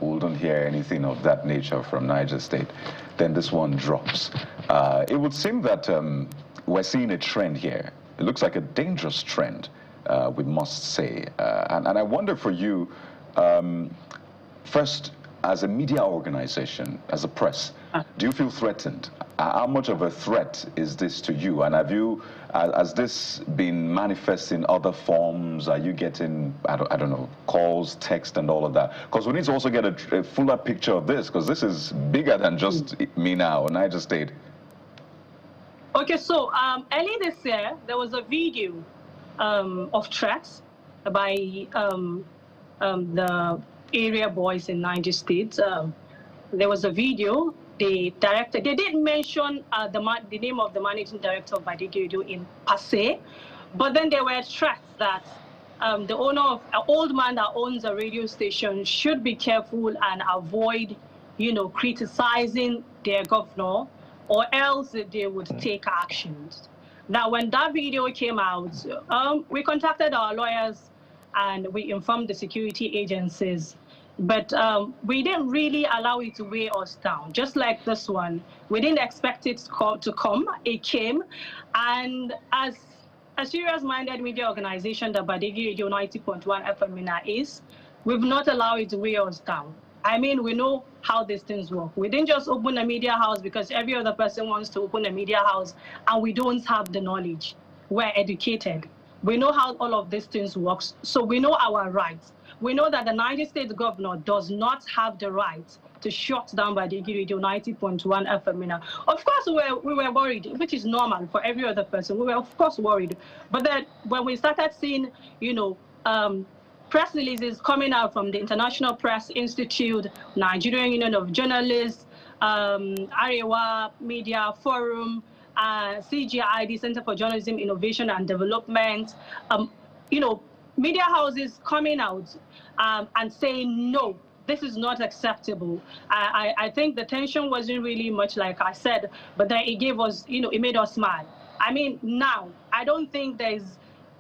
we wouldn't hear anything of that nature from Niger State, then this one drops. It would seem that we're seeing a trend here. It looks like a dangerous trend, we must say. And I wonder for you, first, as a media organization, as a press, do you feel threatened? How much of a threat is this to you? And has this been manifest in other forms? Are you getting, I don't know, calls, text, and all of that? Because we need to also get a fuller picture of this, because this is bigger than just me now, Niger State. Okay, so early this year, there was a video of threats by the area boys in Niger State. There was a video. They did mention the name of the managing director of Badegi Radio in Passe, but then there were threats that the owner of an old man that owns a radio station should be careful and avoid, criticizing their governor, or else they would take actions. Now, when that video came out, we contacted our lawyers and we informed the security agencies. But we didn't really allow it to weigh us down. Just like this one, we didn't expect it to come. It came. And as a serious-minded media organization that Badegi Radio 90.1 FM Mina is, we've not allowed it to weigh us down. I mean, we know how these things work. We didn't just open a media house because every other person wants to open a media house, and we don't have the knowledge. We're educated. We know how all of these things work, so we know our rights. We know that the Niger State governor does not have the right to shut down Badegi Radio 90.1 FM Mina. Of course, we were worried, which is normal for every other person. We were, of course, worried. But then when we started seeing, press releases coming out from the International Press Institute, Nigerian Union of Journalists, Arewa Media Forum, CGID, Center for Journalism, Innovation and Development, media houses coming out and saying, no, this is not acceptable. I think the tension wasn't really much, like I said, but then it gave us, it made us mad. I mean, now, I don't think there's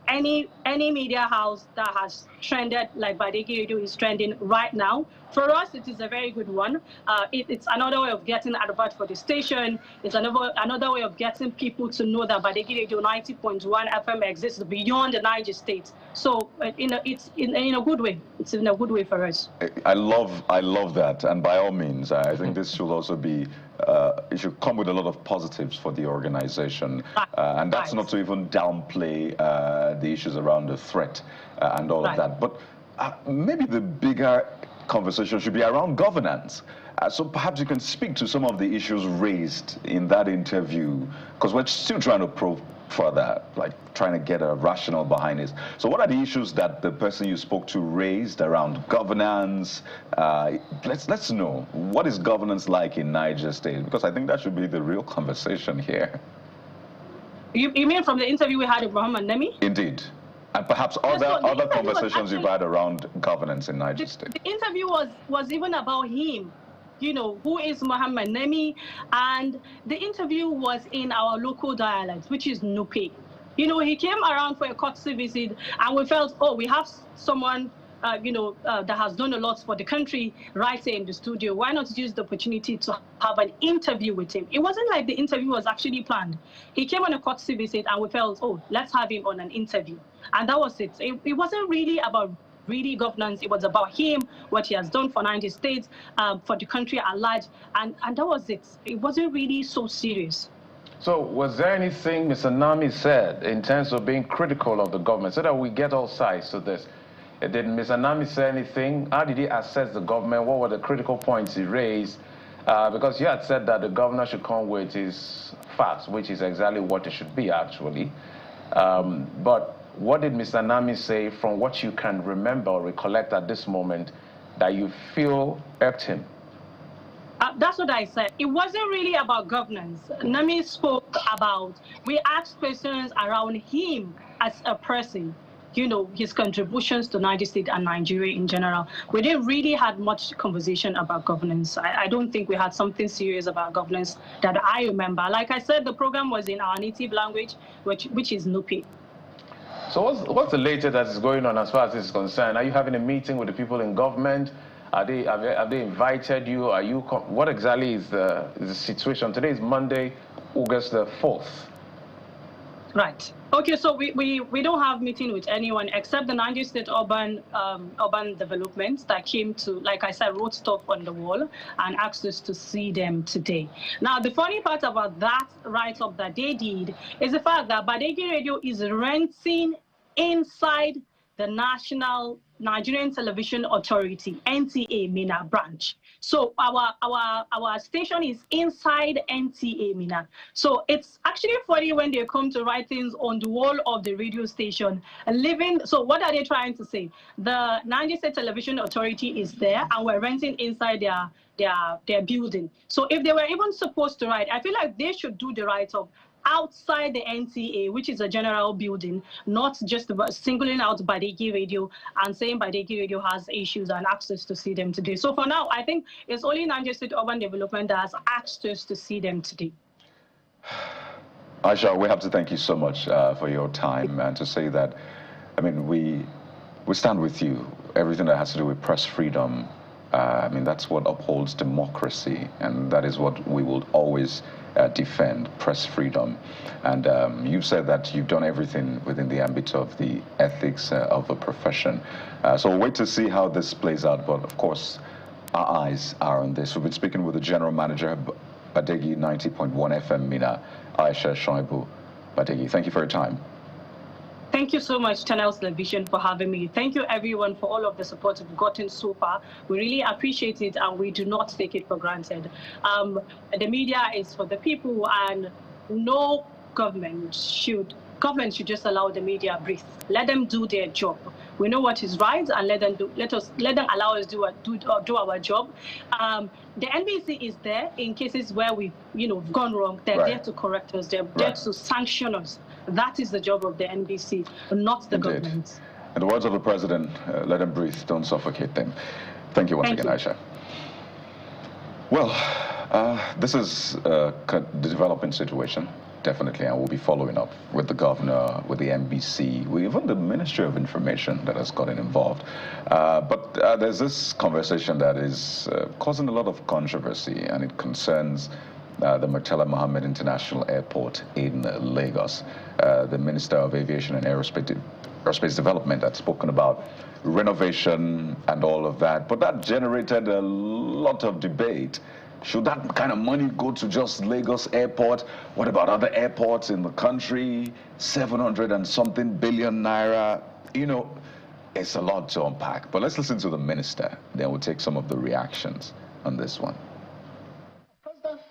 any media house that has trended like Badegi Radio is trending right now. For us, it is a very good one. It's another way of getting advert for the station. It's another way of getting people to know that Badegi Radio 90.1 FM exists beyond the Niger State. So it's in a good way. It's in a good way for us. I love that, and by all means, I think this should also be. It should come with a lot of positives for the organization, and that's not to even downplay the issues around the threat and all of that. But maybe the bigger conversation should be around governance. So perhaps you can speak to some of the issues raised in that interview, because we're still trying to probe further, like trying to get a rationale behind it. So what are the issues that the person you spoke to raised around governance? Let's know, what is governance like in Niger State? Because I think that should be the real conversation here. You mean from the interview we had with Muhammad Nemi? Indeed. And perhaps other conversations you've had around governance in Niger State. The interview was even about him. Who is Muhammad Nemi? And the interview was in our local dialect, which is Nupe. He came around for a courtesy visit, and we felt, oh, we have someone, that has done a lot for the country right here in the studio. Why not use the opportunity to have an interview with him? It wasn't like the interview was actually planned. He came on a courtesy visit, and we felt, oh, let's have him on an interview. And that was it. It wasn't really about really governance. It was about him, what he has done for Niger State, for the country at large, and that was it. It wasn't really so serious. So was there anything Mr. Nami said in terms of being critical of the government, so that we get all sides to this? Did Mr. Nami say anything? How did he assess the government? What were the critical points he raised? Because he had said that the governor should come with his facts, which is exactly what it should be, actually. But what did Mr. Nami say, from what you can remember or recollect at this moment, that you feel irked him? That's what I said. It wasn't really about governance. Nami spoke about, we asked questions around him as a person, you know, his contributions to Niger State and Nigeria in general. We didn't really have much conversation about governance. I don't think we had something serious about governance that I remember. Like I said, the program was in our native language, which is Nupi. So what's the latest that is going on as far as this is concerned? Are you having a meeting with the people in government? Have they invited you? What exactly is the situation? Today is Monday, August the 4th. Right. Okay, so we don't have meeting with anyone except the Niger State urban development that came to, like I said, wrote stuff on the wall and asked us to see them today. Now, the funny part about that write-up that they did is the fact that Badegi Radio is renting inside the National Nigerian Television Authority, NTA Mina branch. So our station is inside NTA Mina. So it's actually funny when they come to write things on the wall of the radio station. So what are they trying to say? The Niger State Television Authority is there, and we're renting inside their building. So if they were even supposed to write, I feel like they should do the write-up outside the NTA, which is a general building, not just singling out Badegi Radio and saying Badegi Radio has issues and asked us to see them today. So for now, I think it's only Niger State Urban Development that has asked us to see them today. Aisha, we have to thank you so much for your time, and to say that, I mean, we stand with you. Everything that has to do with press freedom, I mean, that's what upholds democracy, and that is what we will always defend, press freedom. And you've said that you've done everything within the ambit of the ethics of the profession. So we'll wait to see how this plays out, but of course, our eyes are on this. We've been speaking with the General Manager, Badegi 90.1 FM Mina, Aisha Shoibu. Badegi, thank you for your time. Thank you so much, Channels Television, for having me. Thank you, everyone, for all of the support we've gotten so far. We really appreciate it, and we do not take it for granted. The media is for the people, and no government should just allow the media breathe. Let them do their job. We know what is right, and let them allow us do our job. The NBC is there in cases where we've gone wrong. They're there to correct us. They're there to sanction us. That is the job of the NBC, not the government. In the words of the president, let them breathe, don't suffocate them. Thank you once again, Aisha. Well, this is a developing situation, definitely, and we'll be following up with the governor, with the NBC, with even the Ministry of Information that has gotten involved. But there's this conversation that is causing a lot of controversy, and it concerns the Murtala Mohammed International Airport in Lagos. The Minister of Aviation and Aerospace Development had spoken about renovation and all of that, but that generated a lot of debate. Should that kind of money go to just Lagos Airport? What about other airports in the country? 700 and something billion naira. You know, it's a lot to unpack. But let's listen to the minister. Then we'll take some of the reactions on this one.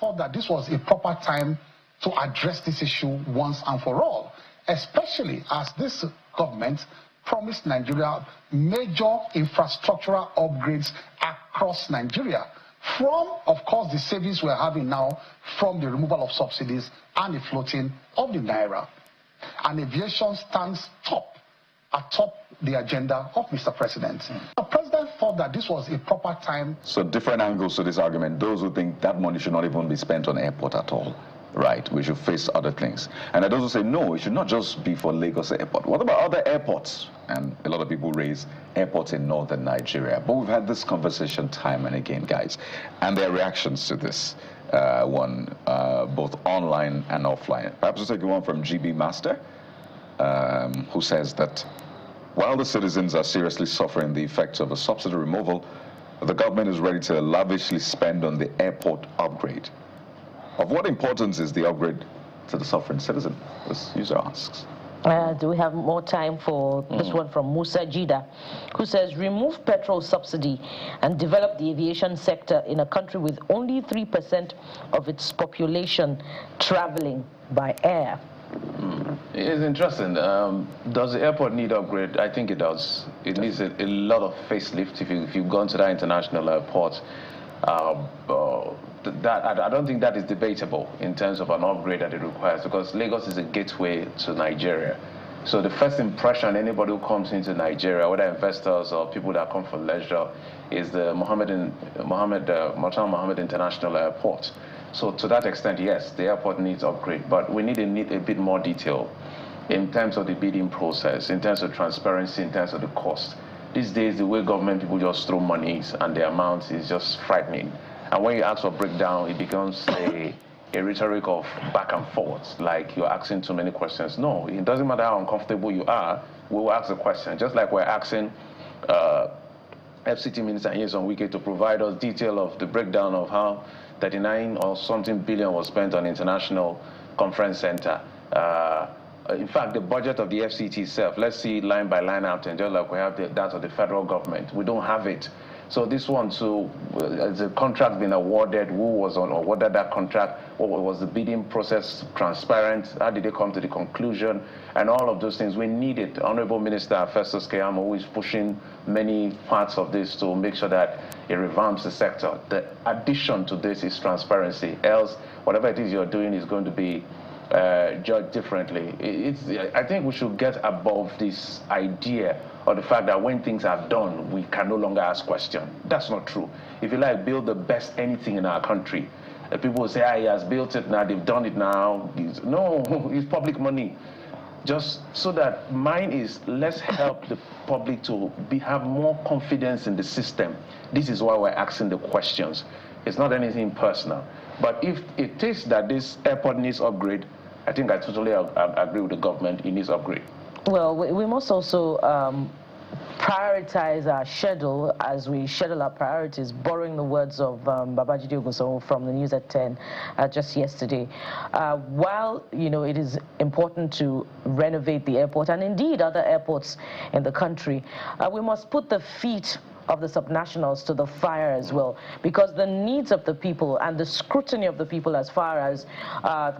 Thought that this was a proper time to address this issue once and for all, especially as this government promised Nigeria major infrastructural upgrades across Nigeria, from, of course, the savings we're having now from the removal of subsidies and the floating of the naira. And aviation stands atop the agenda of Mr. President. The president thought that this was a proper time. So different angles to this argument. Those who think that money should not even be spent on airport at all. Right, we should face other things. And I also say, no, it should not just be for Lagos Airport. What about other airports? And a lot of people raise airports in northern Nigeria. But we've had this conversation time and again, guys. And their reactions to this both online and offline. Perhaps we'll take one from GB Master, who says that While the citizens are seriously suffering the effects of a subsidy removal, the government is ready to lavishly spend on the airport upgrade. Of what importance is the upgrade to the suffering citizen? This user asks. Do we have more time for this one from Musa Jida, who says, remove petrol subsidy and develop the aviation sector in a country with only 3% of its population traveling by air. It is interesting. Does the airport need upgrade? I think it does. It needs a lot of facelift. If you've gone to that international airport, I don't think that is debatable in terms of an upgrade that it requires, because Lagos is a gateway to Nigeria. So the first impression anybody who comes into Nigeria, whether investors or people that come for leisure, is the Murtala Mohammed International Airport. So to that extent, yes, the airport needs upgrade, but we need a bit more detail in terms of the bidding process, in terms of transparency, in terms of the cost. These days, the way government people just throw monies and the amounts is just frightening. And when you ask for breakdown, it becomes a rhetoric of back and forth, like you're asking too many questions. No, it doesn't matter how uncomfortable you are, we will ask the question. Just like we're asking FCT Minister Nyesom Wike to provide us detail of the breakdown of how 39 or something billion was spent on International Conference Center. In fact, the budget of the FCT itself, let's see line by line out, and just like we have that of the federal government, we don't have it. So this one, so the contract been awarded, who was awarded that contract, what was the bidding process transparent, how did they come to the conclusion, and all of those things. We need it. Honorable Minister Festus Keyamo, who is pushing many parts of this to make sure that it revamps the sector. The addition to this is transparency, else whatever it is you're doing is going to be judged differently. I think we should get above this idea of the fact that when things are done, we can no longer ask questions. That's not true. If you like, build the best anything in our country. People will say, he has built it now, they've done it now. No, it's public money. Just so that mine is, let's help the public to have more confidence in the system. This is why we're asking the questions. It's not anything personal. But if it is that this airport needs upgrade, I think I totally agree with the government, it needs upgrade. Well, we must also prioritize our schedule as we schedule our priorities, borrowing the words of Babajide Ogunsanwo from the news at 10 just yesterday. While, you know, it is important to renovate the airport, and indeed other airports in the country, we must put the feet of the subnationals to the fire as well, because the needs of the people and the scrutiny of the people as far as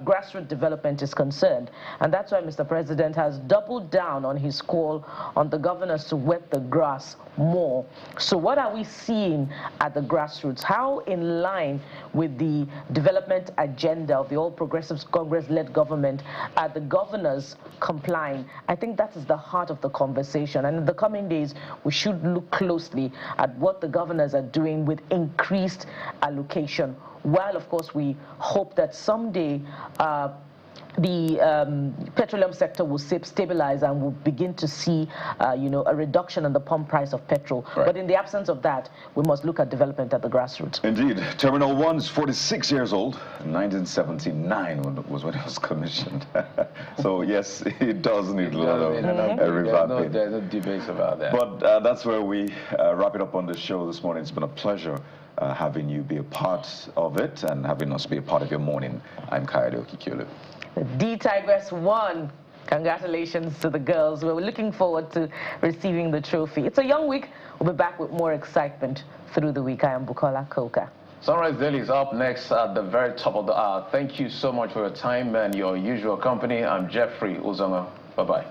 grassroots development is concerned. And that's why Mr. President has doubled down on his call on the governors to wet the grass more. So what are we seeing at the grassroots? How in line with the development agenda of the All Progressives Congress-led government are the governors complying? I think that is the heart of the conversation. And in the coming days, we should look closely at what the governors are doing with increased allocation, while of course we hope that someday the petroleum sector will stabilize and we'll begin to see you know, a reduction in the pump price of petrol. Right. But in the absence of that, we must look at development at the grassroots. Indeed. Terminal 1 is 46 years old. 1979 was when it was commissioned. So yes, it does need a lot of revamping. There's no debates about that. But that's where we wrap it up on the show this morning. It's been a pleasure having you be a part of it and having us be a part of your morning. I'm Kayode Okikiolu. The Tigress won. Congratulations to the girls. We're looking forward to receiving the trophy. It's a young week. We'll be back with more excitement through the week. I am Bukola Koka. Sunrise Daily is up next at the very top of the hour. Thank you so much for your time and your usual company. I'm Jeffrey Uzonga. Bye-bye.